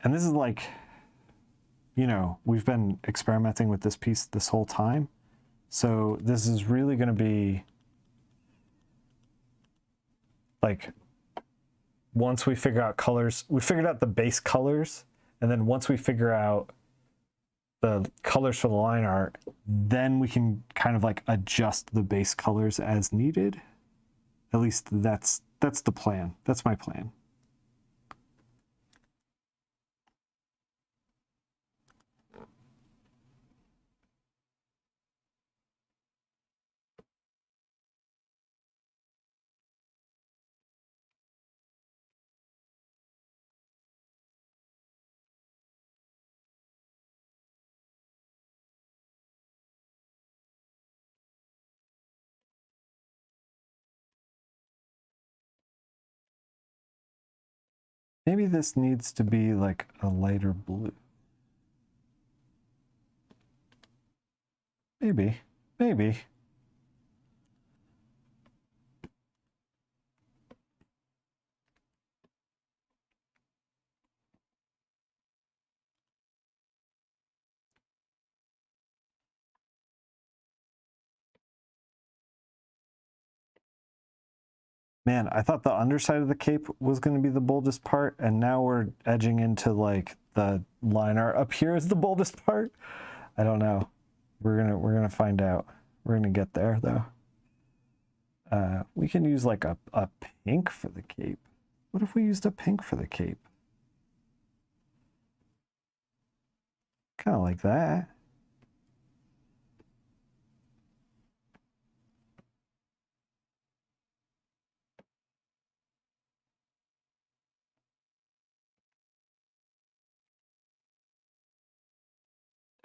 And this is like, you know, we've been experimenting with this piece this whole time. So this is really going to be like, once we figure out colors, we figured out the base colors. And then once we figure out the colors for the line art, then we can kind of like adjust the base colors as needed. At least that's the plan. That's my plan. Maybe this needs to be like a lighter blue. Maybe. Man, I thought the underside of the cape was going to be the boldest part, and now we're edging into like the line art up here is the boldest part. I don't know. We're gonna find out. We're gonna get there though. We can use like a pink for the cape. What if we used a pink for the cape? Kind of like that.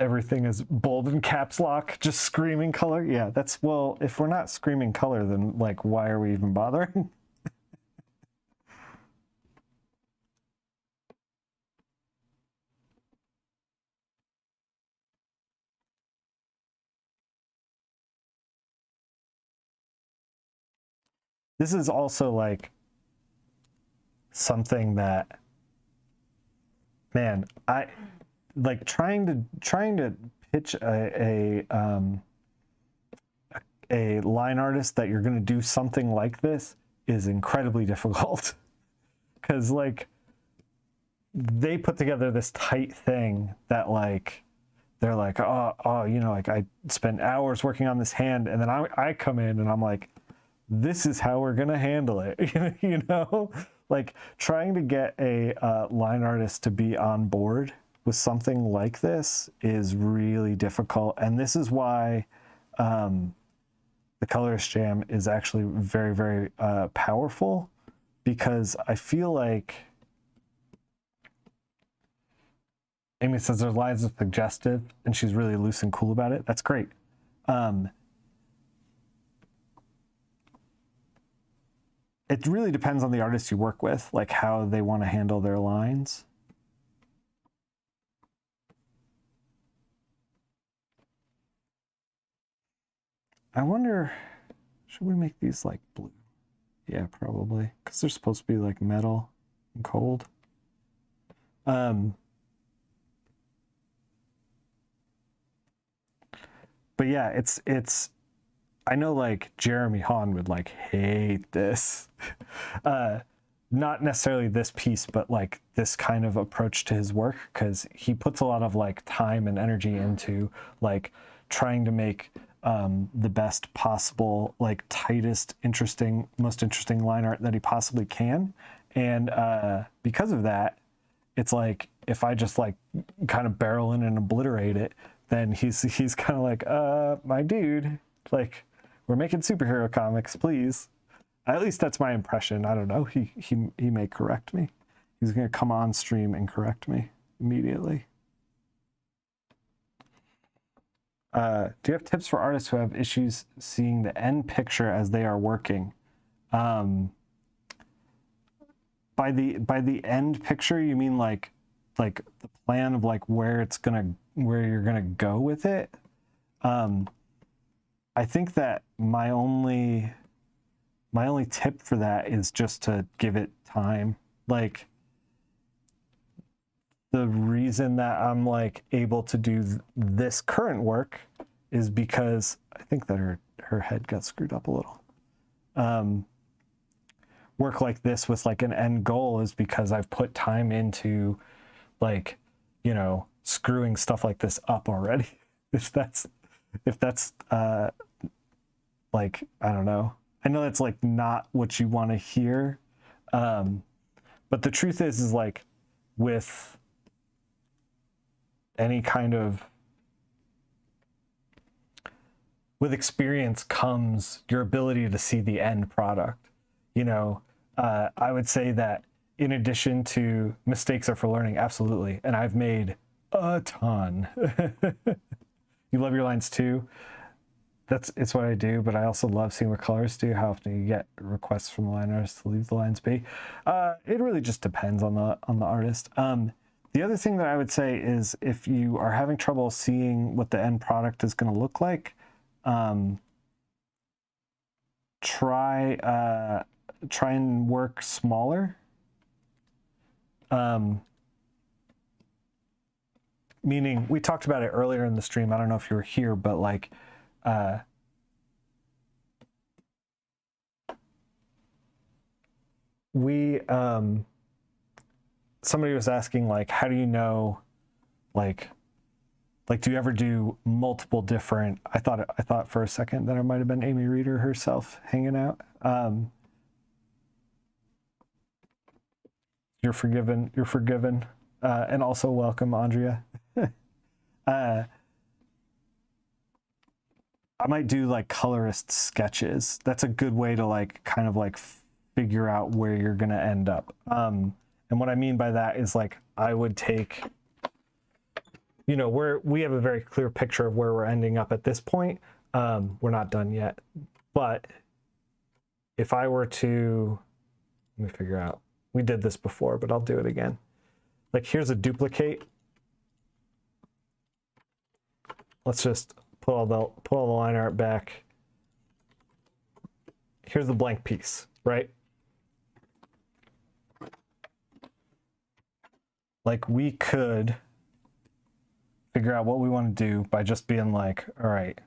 Everything is bold in caps lock, just screaming color. Yeah, that's, well, if we're not screaming color, then like, why are we even bothering? This is also like something that, man, I like trying to pitch a line artist that you're going to do something like this is incredibly difficult, because like they put together this tight thing that like they're like, oh, you know, like I spent hours working on this hand, and then I come in and I'm like, this is how we're gonna handle it. You know, like trying to get a line artist to be on board with something like this is really difficult, and this is why the Colorist Jam is actually very, very powerful, because I feel like Amy says their lines are suggestive and she's really loose and cool about it. That's great. It really depends on the artist you work with, like how they want to handle their lines. I wonder, should we make these like blue? Yeah, probably, because they're supposed to be like metal and cold. But yeah, it's I know like Jeremy Hahn would like hate this. Not necessarily this piece, but like this kind of approach to his work, because he puts a lot of like time and energy into like trying to make the best possible, like tightest, most interesting line art that he possibly can. And because of that, it's like if I just like kind of barrel in and obliterate it, then he's kind of like, my dude, like, we're making superhero comics, please. At least that's my impression. I don't know. He may correct me. He's gonna come on stream and correct me immediately. Do you have tips for artists who have issues seeing the end picture as they are working? By the end picture, you mean like the plan of like where you're gonna go with it? I think that my only tip for that is just to give it time. Like, the reason that I'm like able to do this current work is because I think that her head got screwed up a little. Work like this with like an end goal is because I've put time into like, you know, screwing stuff like this up already. if that's like, I don't know. I know that's like not what you want to hear. But the truth is like with any kind of, with experience comes your ability to see the end product. You know, I would say that in addition to mistakes are for learning, absolutely. And I've made a ton. You love your lines too. It's what I do, but I also love seeing what colorists do. How often you get requests from the line artists to leave the lines be? It really just depends on the artist. The other thing that I would say is if you are having trouble seeing what the end product is going to look like, try and work smaller. Meaning, we talked about it earlier in the stream. I don't know if you were here, but like, somebody was asking like, how do you know, like do you ever do multiple different? I thought for a second that it might have been Amy Reeder herself hanging out. You're forgiven. You're forgiven, and also welcome, Andrea. I might do like colorist sketches. That's a good way to like kind of like figure out where you're gonna end up. And what I mean by that is like I would take, you know, we have a very clear picture of where we're ending up at this point. We're not done yet, but if I were to, let me figure out. We did this before, but I'll do it again. Like here's a duplicate. Let's just put all the line art back. Here's the blank piece, right? Like we could figure out what we want to do by just being like, all right,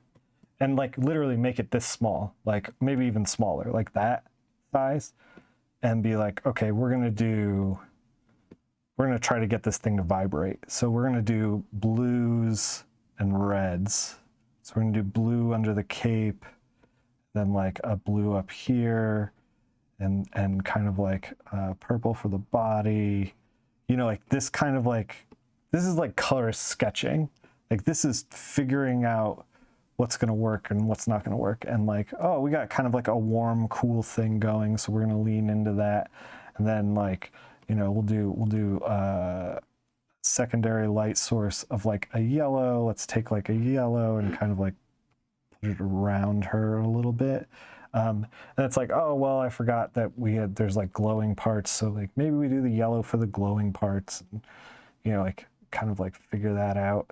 and like literally make it this small, like maybe even smaller, like that size, and be like, okay, we're gonna try to get this thing to vibrate. So we're gonna do blues and reds. So we're gonna do blue under the cape, then like a blue up here, and kind of like purple for the body. You know, like this kind of like, this is like colorist sketching. Like this is figuring out what's going to work and what's not going to work. And like, oh, we got kind of like a warm, cool thing going, so we're going to lean into that. And then like, you know, we'll do secondary light source of like a yellow. Let's take like a yellow and kind of like put it around her a little bit. And it's like, oh, well, I forgot that there's like glowing parts. So like maybe we do the yellow for the glowing parts, and, you know, like kind of like figure that out.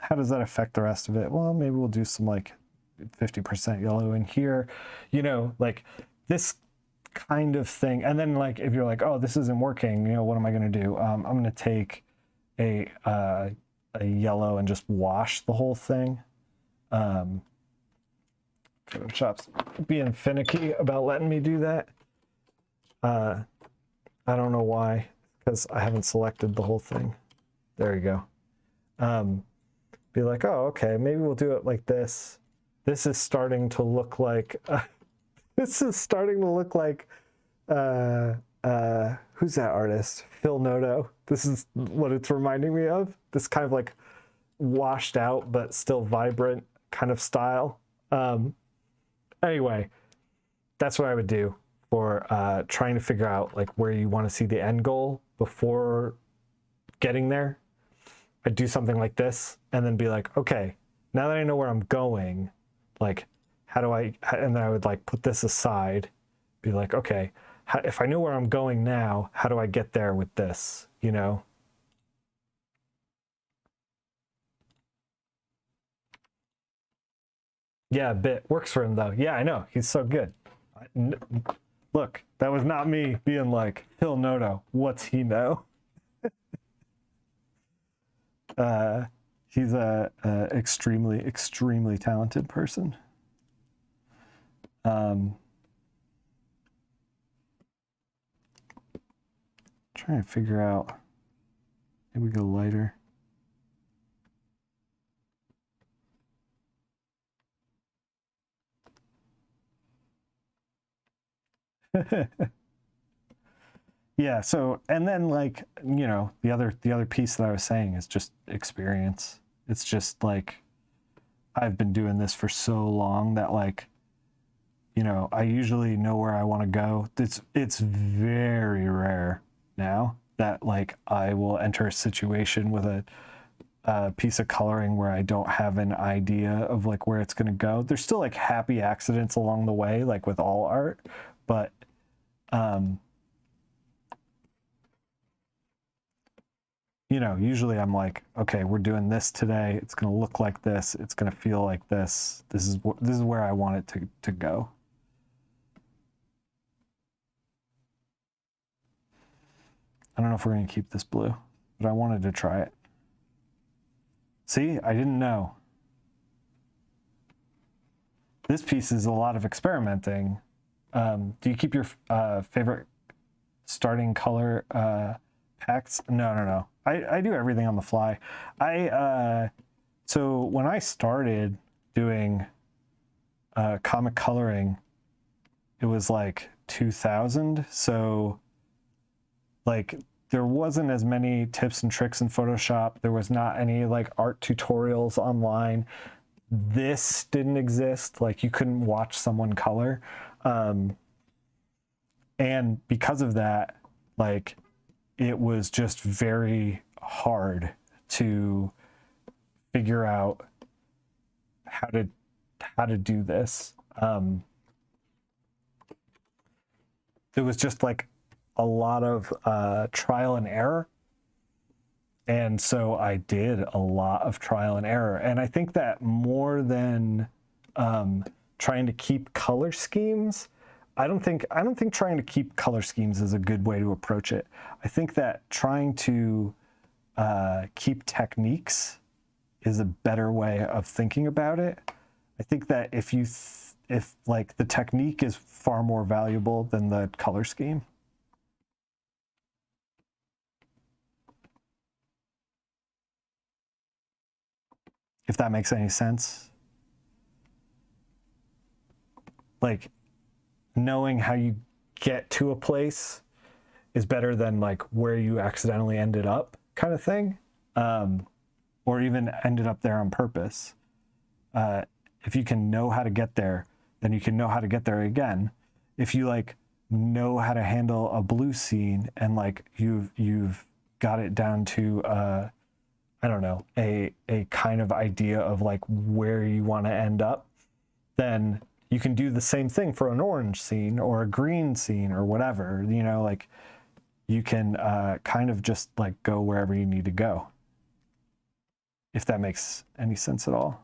How does that affect the rest of it? Well, maybe we'll do some like 50% yellow in here, you know, like this kind of thing. And then like, if you're like, oh, this isn't working, you know, what am I going to do? I'm going to take a yellow and just wash the whole thing. Photoshop's being finicky about letting me do that. I don't know why, because I haven't selected the whole thing. There you go. Be like, oh, okay, maybe we'll do it like this. This is starting to look like, this is starting to look like, who's that artist? Phil Noto. This is what it's reminding me of. This kind of like washed out, but still vibrant kind of style. Anyway, that's what I would do for trying to figure out like where you want to see the end goal before getting there. I'd do something like this and then be like, okay, now that I know where I'm going, like, how do I, and then I would like put this aside, be like, okay, if I know where I'm going now, how do I get there with this, you know? Yeah, a bit. Works for him though. Yeah, I know. He's so good. Look, that was not me being like, Phil Noto, what's he know? He's a extremely talented person. Trying to figure out, maybe we go lighter. Yeah, so, and then like, you know, the other piece that I was saying is just experience. It's just like, I've been doing this for so long that like, you know, I usually know where I want to go. It's very rare now that like I will enter a situation with a piece of coloring where I don't have an idea of like where it's going to go. There's still like happy accidents along the way, like with all art, but you know, usually I'm like, okay, we're doing this today. It's going to look like this. It's going to feel like this. This is where I want it to go. I don't know if we're going to keep this blue, but I wanted to try it. See, I didn't know. This piece is a lot of experimenting. Do you keep your favorite starting color packs? No. I do everything on the fly. So when I started doing comic coloring, it was like 2000. So like there wasn't as many tips and tricks in Photoshop. There was not any like art tutorials online. This didn't exist. Like you couldn't watch someone color. And because of that, like it was just very hard to figure out how to do this. It was just like a lot of trial and error. And so I did a lot of trial and error. And I think that more than trying to keep color schemes, I don't think trying to keep color schemes is a good way to approach it. I think that trying to keep techniques is a better way of thinking about it. I think that if like the technique is far more valuable than the color scheme. If that makes any sense. Like knowing how you get to a place is better than like where you accidentally ended up kind of thing. Or even ended up there on purpose. if you can know how to get there, then you can know how to get there again. If you like know how to handle a blue scene and like you've got it down to I don't know, a kind of idea of like where you want to end up, then you can do the same thing for an orange scene or a green scene or whatever, you know, like you can kind of just like go wherever you need to go. If that makes any sense at all.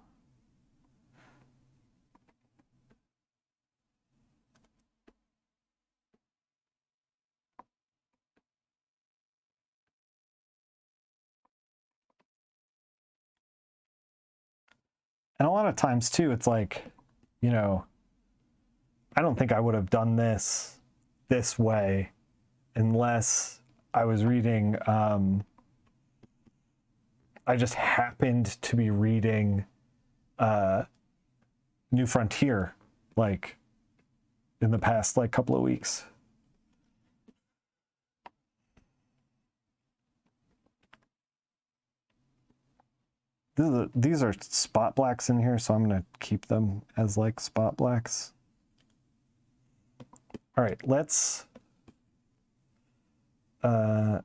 And a lot of times too, it's like, you know, I don't think I would have done this way unless I was reading, I just happened to be reading New Frontier, like in the past like couple of weeks. These are spot blacks in here, so I'm gonna keep them as like spot blacks. All right, let's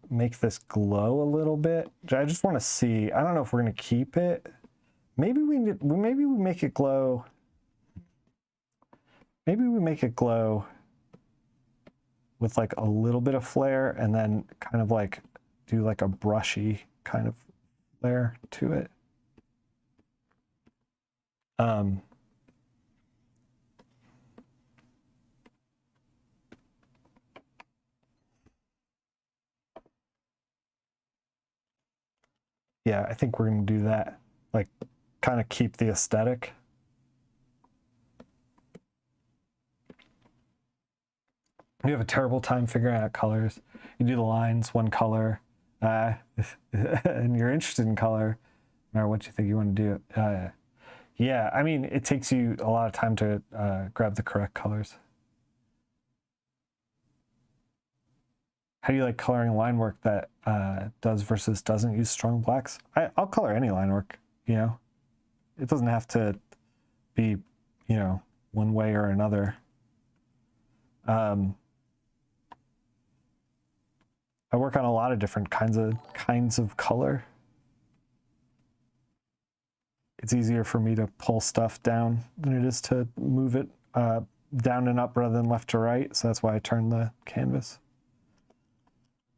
make this glow a little bit. I just want to see. I don't know if we're gonna keep it. Maybe we make it glow. Maybe we make it glow with like a little bit of flare, and then kind of like do like a brushy kind of flare to it. Yeah, I think we're gonna do that. Like, kind of keep the aesthetic. You have a terrible time figuring out colors. You do the lines, one color, and you're interested in color, no matter what you think you want to do. Yeah, I mean, it takes you a lot of time to grab the correct colors. How do you like coloring line work that does versus doesn't use strong blacks? I'll color any line work, you know. It doesn't have to be, you know, one way or another. I work on a lot of different kinds of color. It's easier for me to pull stuff down than it is to move it down and up rather than left to right. So that's why I turn the canvas.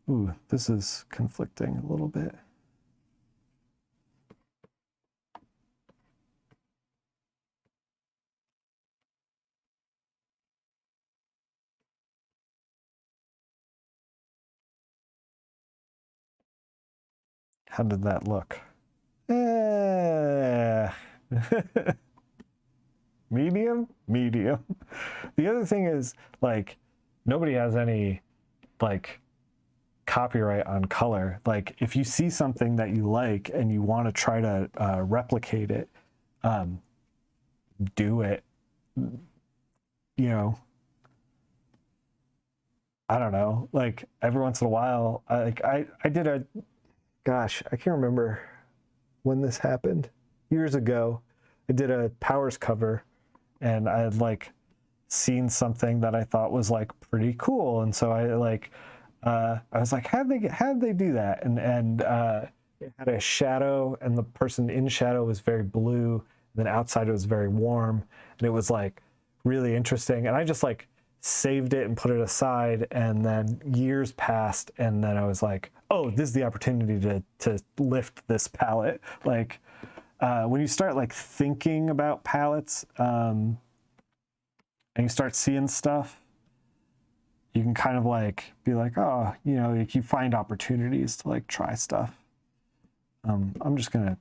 Ooh, this is conflicting a little bit. How did that look? Medium? Medium. The other thing is, like, nobody has any, like, copyright on color. Like, if you see something that you like and you want to try to replicate it, do it. You know, I don't know. Like, every once in a while, I did a, gosh, I can't remember when this happened. Years ago, I did a Powers cover, and I had like seen something that I thought was like pretty cool, and so I was like, how'd they do that? And it had a shadow, and the person in shadow was very blue, and then outside it was very warm, and it was like really interesting. And I just like saved it and put it aside, and then years passed, and then I was like, oh, this is the opportunity to lift this palette. Like when you start like thinking about palettes and you start seeing stuff, you can kind of like be like, oh, you know, like you find opportunities to like try stuff. I'm just gonna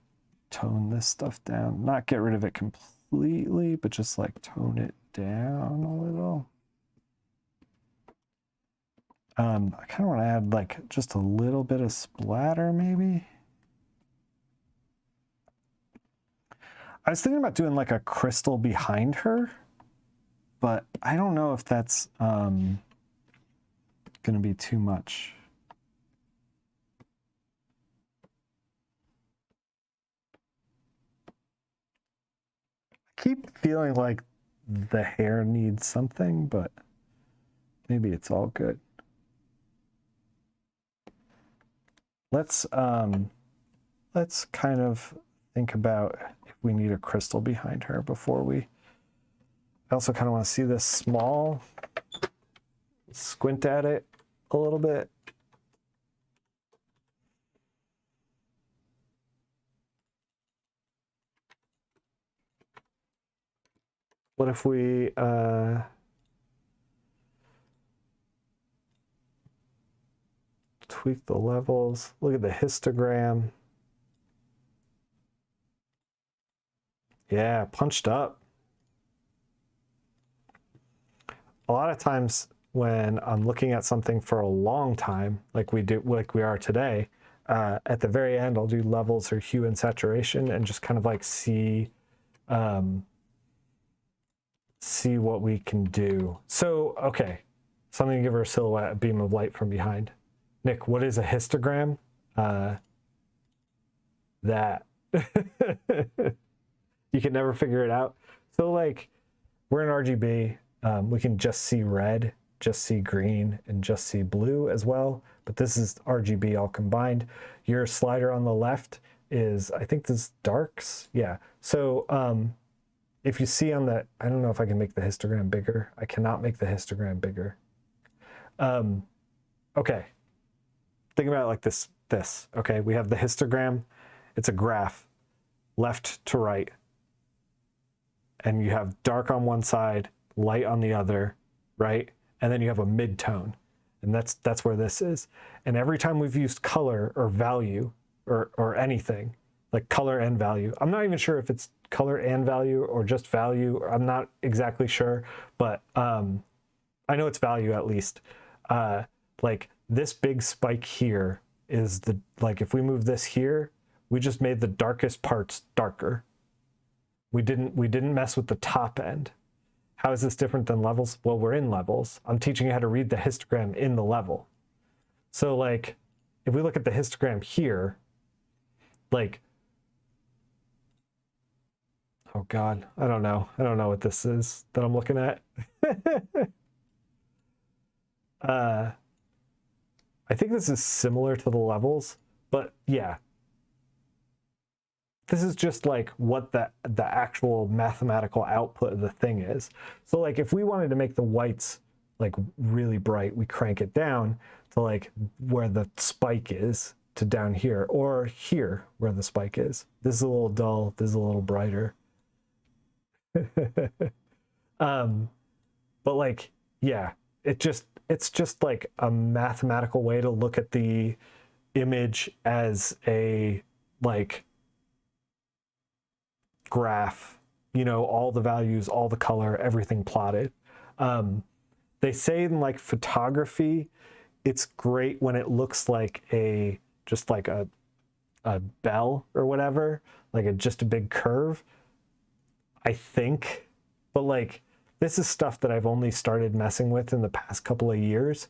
tone this stuff down, not get rid of it completely, but just like tone it down a little. I kind of want to add like just a little bit of splatter, maybe. I was thinking about doing like a crystal behind her, but I don't know if that's going to be too much. keep feeling like the hair needs something, but maybe it's all good. Let's kind of think about if we need a crystal behind her before we. I also kind of want to see this small. Squint at it a little bit. What if we tweak the levels? Look at the histogram. Yeah, punched up. A lot of times when I'm looking at something for a long time, like we are today, at the very end, I'll do levels or hue and saturation and just kind of like see what we can do. So, okay, something to give her a silhouette, a beam of light from behind. Nick, what is a histogram? That you can never figure it out. So like we're in RGB, we can just see red, just see green, and just see blue as well. But this is RGB all combined. Your slider on the left is, I think this is darks. Yeah. So if you see on the, I don't know if I can make the histogram bigger. I cannot make the histogram bigger. Okay. Think about it like this. Okay, we have the histogram. It's a graph, left to right. And you have dark on one side, light on the other, right? And then you have a mid-tone. And that's where this is. And every time we've used color or value or anything, like color and value, I'm not even sure if it's color and value or just value. I'm not exactly sure, but I know it's value at least. Like this big spike here is the, like if we move this here, we just made the darkest parts darker. We didn't mess with the top end. How is this different than levels? Well, we're in levels. I'm teaching you how to read the histogram in the level. So like, if we look at the histogram here, like, oh God, I don't know what this is that I'm looking at. I think this is similar to the levels, but yeah. This is just like what the actual mathematical output of the thing is. So like if we wanted to make the whites like really bright, we crank it down to like where the spike is to down here, or here where the spike is. This is a little dull, this is a little brighter. But like, yeah, it's just like a mathematical way to look at the image as a like graph, you know, all the values, all the color, everything plotted. They say in like photography, it's great when it looks like just like a bell or whatever, like just a big curve, I think. But like, this is stuff that I've only started messing with in the past couple of years,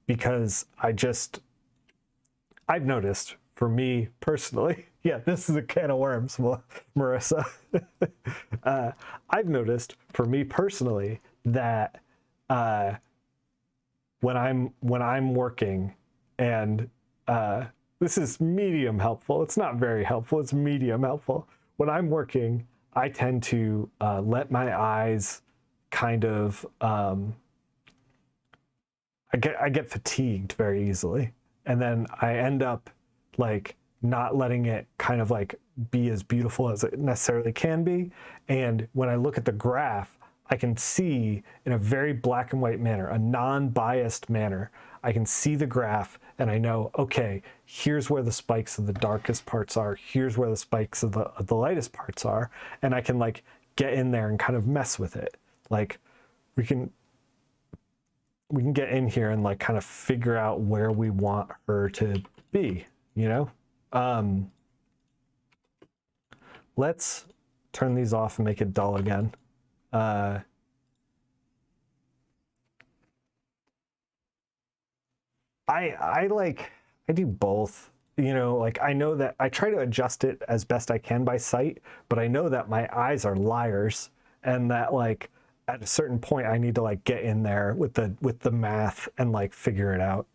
because I've noticed for me personally, yeah, this is a can of worms, Marissa. I've noticed for me personally that when I'm working, and this is medium helpful. It's not very helpful. It's medium helpful. When I'm working, I tend to let my eyes kind of I get fatigued very easily, and then I end up like not letting it kind of like be as beautiful as it necessarily can be. And when I look at the graph, I can see in a very black and white manner, a non-biased manner, I can see the graph and I know, okay, here's where the spikes of the darkest parts are. Here's where the spikes of the lightest parts are. And I can like get in there and kind of mess with it. Like we can get in here and like kind of figure out where we want her to be, you know? Let's turn these off and make it dull again. I do both. you know, like I know that I try to adjust it as best I can by sight, but I know that my eyes are liars, and that like at a certain point I need to like get in there with the math and like figure it out.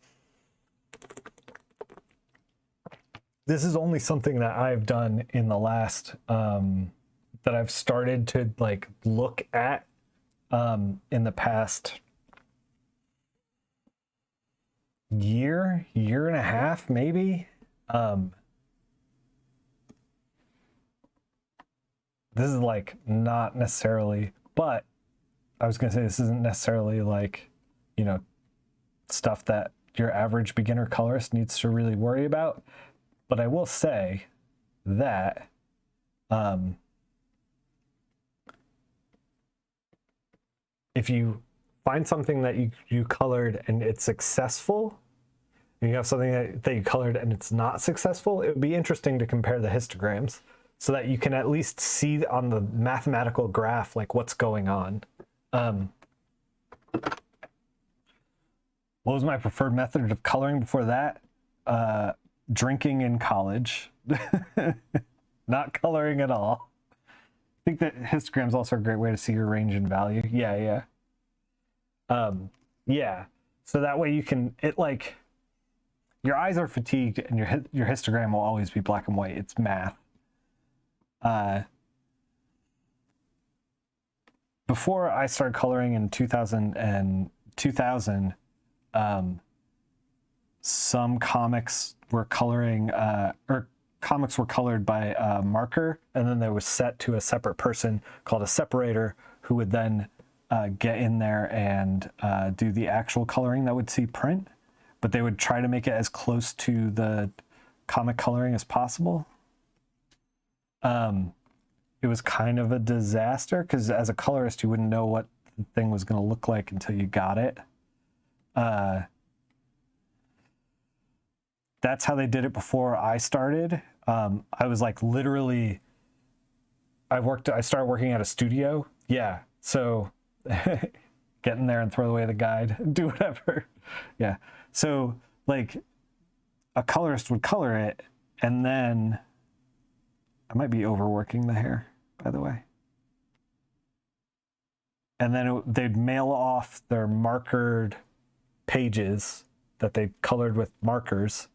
This is only something that I've done in the last that I've started to like look at in the past year and a half, maybe. This is like not necessarily, but I was gonna say this isn't necessarily like, you know, stuff that your average beginner colorist needs to really worry about. But I will say that if you find something that you colored and it's successful, and you have something that you colored and it's not successful, it would be interesting to compare the histograms so that you can at least see on the mathematical graph like what's going on. What was my preferred method of coloring before that? Drinking in college. Not coloring at all. I think that histograms also are a great way to see your range and value. Yeah. Yeah. So that way you can, it like, your eyes are fatigued and your histogram will always be black and white. It's math. Before I started coloring in 2000, some comics were coloring, or comics were colored by a marker, and then they was set to a separate person called a separator, who would then get in there and do the actual coloring that would see print. But they would try to make it as close to the comic coloring as possible. It was kind of a disaster because as a colorist, you wouldn't know what the thing was going to look like until you got it. That's how they did it before I started. I was like literally, I started working at a studio. Yeah. So get in there and throw away the guide, do whatever. Yeah. So like a colorist would color it, and then I might be overworking the hair, by the way. And then they'd mail off their markered pages that they colored with markers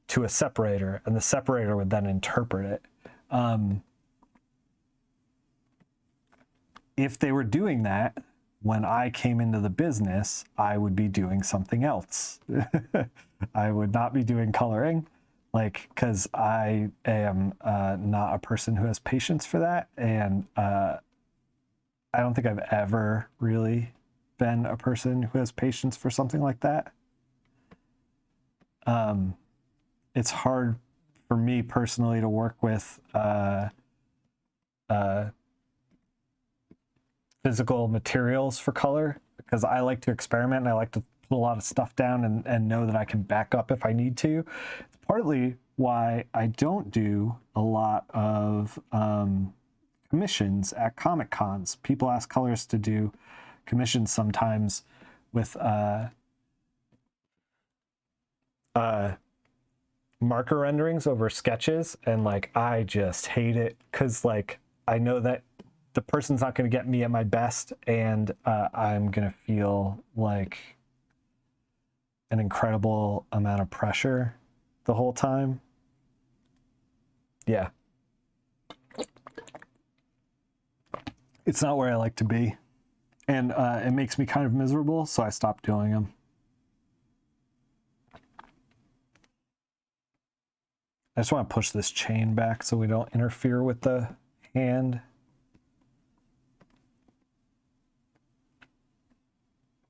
to a separator, and the separator would then interpret it. If they were doing that, when I came into the business, I would be doing something else. I would not be doing coloring, like, because I am not a person who has patience for that. And I don't think I've ever really been a person who has patience for something like that. It's hard for me personally to work with physical materials for color, because I like to experiment and I like to put a lot of stuff down and know that I can back up if I need to. It's partly why I don't do a lot of commissions at Comic Cons. People ask colorists to do commissions sometimes with marker renderings over sketches, and like I just hate it because like I know that the person's not going to get me at my best, and I'm going to feel like an incredible amount of pressure the whole time. Yeah. It's not where I like to be. And it makes me kind of miserable, so I stopped doing them. I just want to push this chain back so we don't interfere with the hand.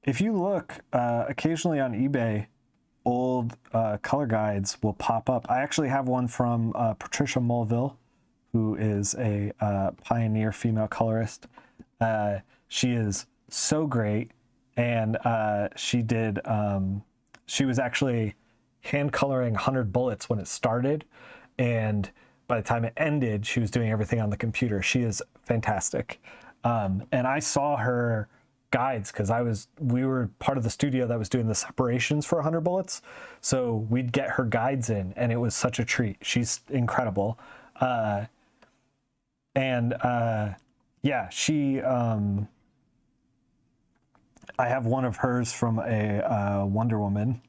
If you look, occasionally on eBay, old color guides will pop up. I actually have one from Patricia Mulville, who is a pioneer female colorist. She is so great, and she was actually hand coloring 100 bullets when it started, and by the time it ended, she was doing everything on the computer. She is fantastic. And I saw her guides because we were part of the studio that was doing the separations for 100 bullets, so we'd get her guides in, and it was such a treat. She's incredible. Yeah, she I have one of hers from a Wonder Woman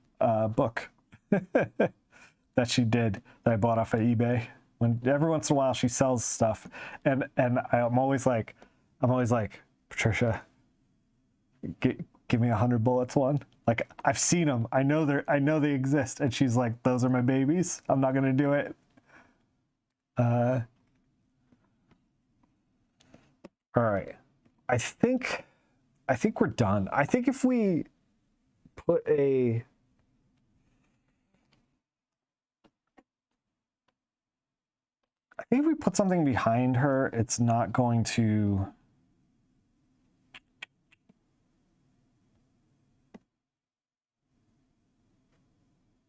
book that she did that I bought off of eBay. When every once in a while she sells stuff, and I'm always like, Patricia, give me 100 bullets one. Like, I've seen them. I know they exist. And she's like, those are my babies. I'm not gonna do it. All right. I think we're done. I think if we put a something behind her, it's not going to.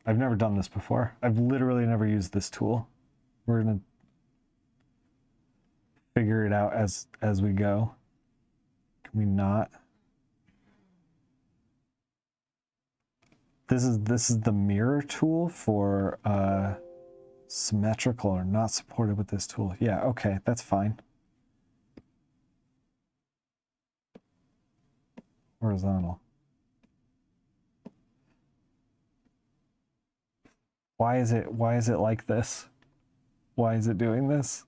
I've never done this before. I've literally never used this tool. We're gonna figure it out as we go. Can we not? This is the mirror tool for symmetrical or not supported with this tool. Yeah, okay, that's fine. Horizontal. Why is it like this? Why is it doing this?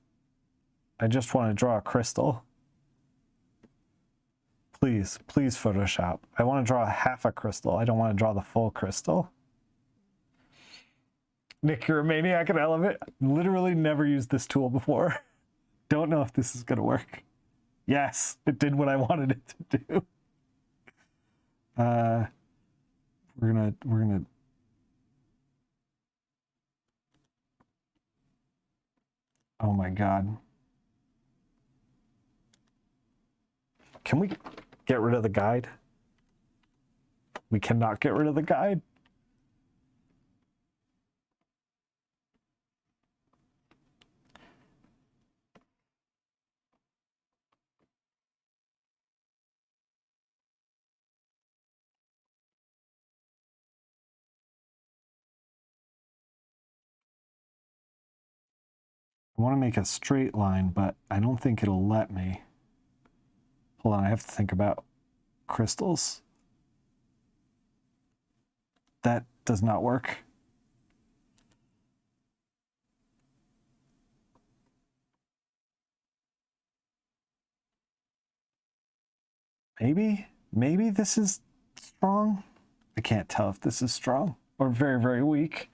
I just want to draw a crystal. Please, please Photoshop. I want to draw half a crystal. I don't want to draw the full crystal. Nick, you're a maniac at Elevate. Literally never used this tool before. Don't know if this is gonna work. Yes, it did what I wanted it to do. We're gonna oh my god. Can we get rid of the guide? We cannot get rid of the guide. I want to make a straight line, but I don't think it'll let me. Hold on, I have to think about crystals. That does not work. Maybe this is strong. I can't tell if this is strong or very, very weak.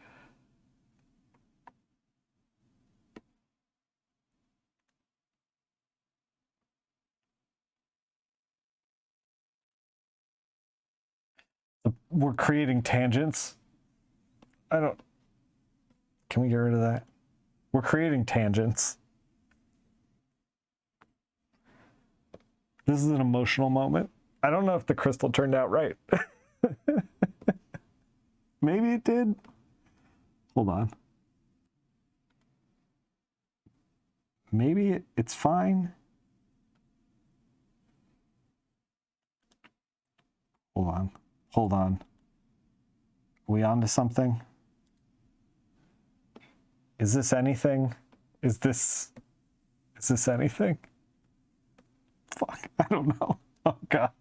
We're creating tangents. Can we get rid of that? We're creating tangents. This is an emotional moment. I don't know if the crystal turned out right. Maybe it did. Hold on. Maybe it's fine. Hold on. Are we on to something? Is this anything? Is this anything? Fuck, I don't know. Oh god.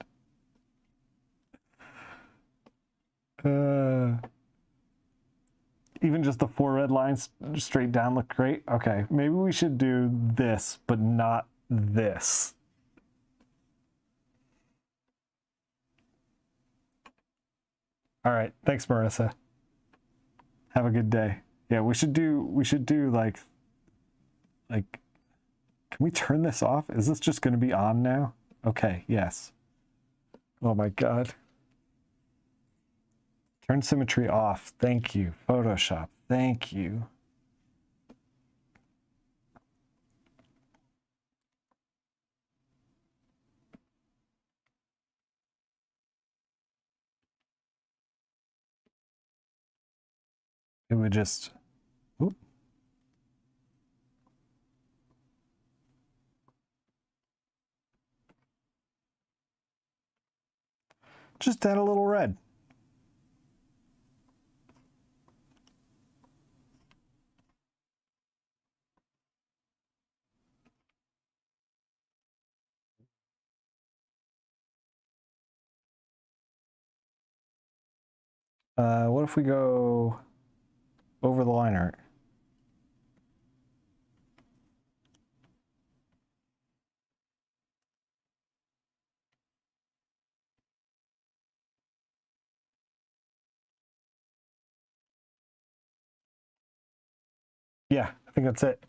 Even just the 4 red lines straight down look great. Okay, maybe we should do this, but not this. All right, thanks, Marissa. Have a good day. Yeah, we should do like, can we turn this off? Is this just going to be on now? Okay, yes. Oh my god. Turn symmetry off. Thank you. Photoshop. Thank you. It would just... Oop. Just add a little red. What if we go over the line art? Yeah, I think that's it.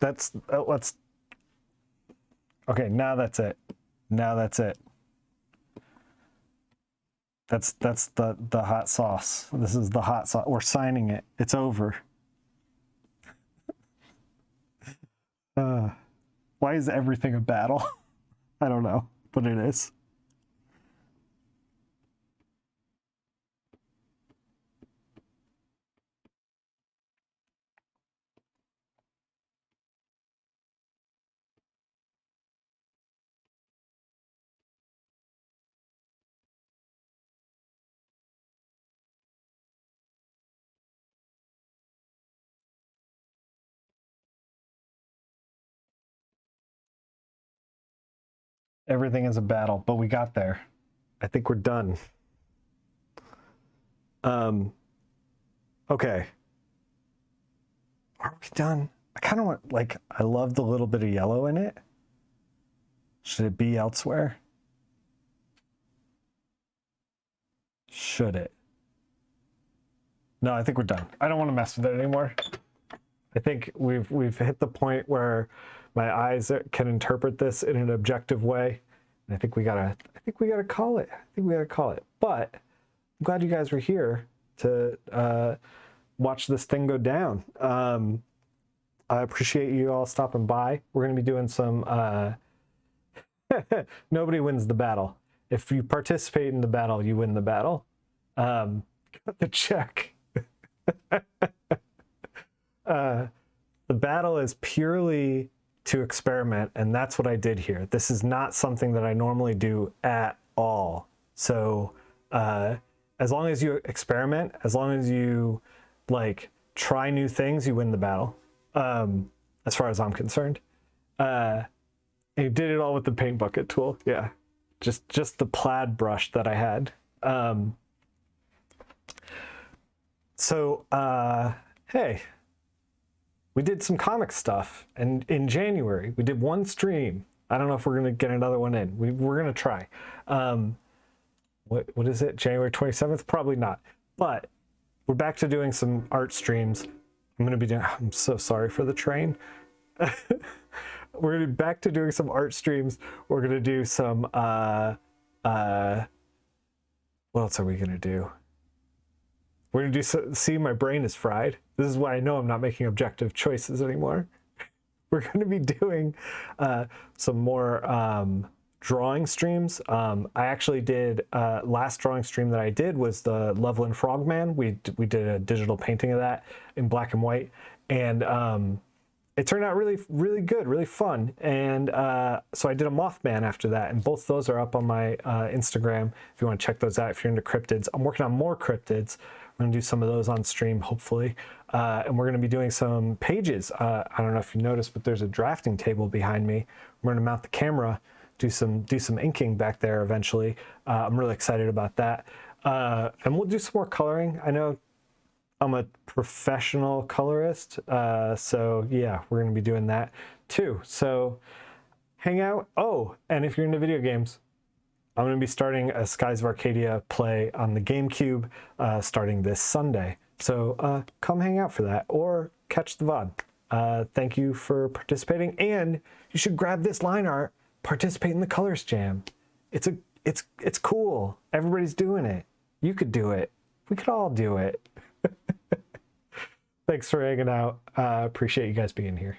Let's, okay, now that's it. Now that's it. That's the hot sauce. This is the hot sauce. We're signing it. It's over. Why is everything a battle? I don't know, but it is. Everything is a battle, but we got there. I think we're done. Okay. Are we done? I kind of want, like, I love the little bit of yellow in it. Should it be elsewhere? Should it? No, I think we're done. I don't want to mess with it anymore. I think we've hit the point where my eyes can interpret this in an objective way. And I think we gotta call it. But I'm glad you guys were here to watch this thing go down. I appreciate you all stopping by. We're gonna be doing some nobody wins the battle. If you participate in the battle, you win the battle. Cut the check. The battle is purely to experiment, and that's what I did here. This is not something that I normally do at all. So as long as you experiment, as long as you like try new things, you win the battle. As far as I'm concerned. And you did it all with the paint bucket tool. Yeah, just the plaid brush that I had. Hey, we did some comic stuff, and in January we did one stream. I don't know if we're gonna get another one in. We're gonna try. What is it? January 27th? Probably not. But we're back to doing some art streams. I'm so sorry for the train. We're gonna be back to doing some art streams. We're gonna do some what else are we gonna do? We're gonna do see, my brain is fried. This is why I know I'm not making objective choices anymore. We're gonna be doing some more drawing streams. I actually did last drawing stream that I did was the Loveland Frogman. We did a digital painting of that in black and white, and it turned out really, really good, really fun. And so I did a Mothman after that, and both those are up on my Instagram if you want to check those out if you're into cryptids. I'm working on more cryptids. I'm gonna do some of those on stream, hopefully. And we're gonna be doing some pages. I don't know if you noticed, but there's a drafting table behind me. We're gonna mount the camera, do some inking back there eventually. I'm really excited about that. And we'll do some more coloring. I know I'm a professional colorist, so yeah, we're gonna be doing that too. So hang out. Oh, and if you're into video games, I'm gonna be starting a Skies of Arcadia play on the GameCube starting this Sunday. So come hang out for that or catch the VOD. Thank you for participating, and you should grab this line art, participate in the Colorist Jam. It's cool. Everybody's doing it. You could do it. We could all do it. Thanks for hanging out. Appreciate you guys being here.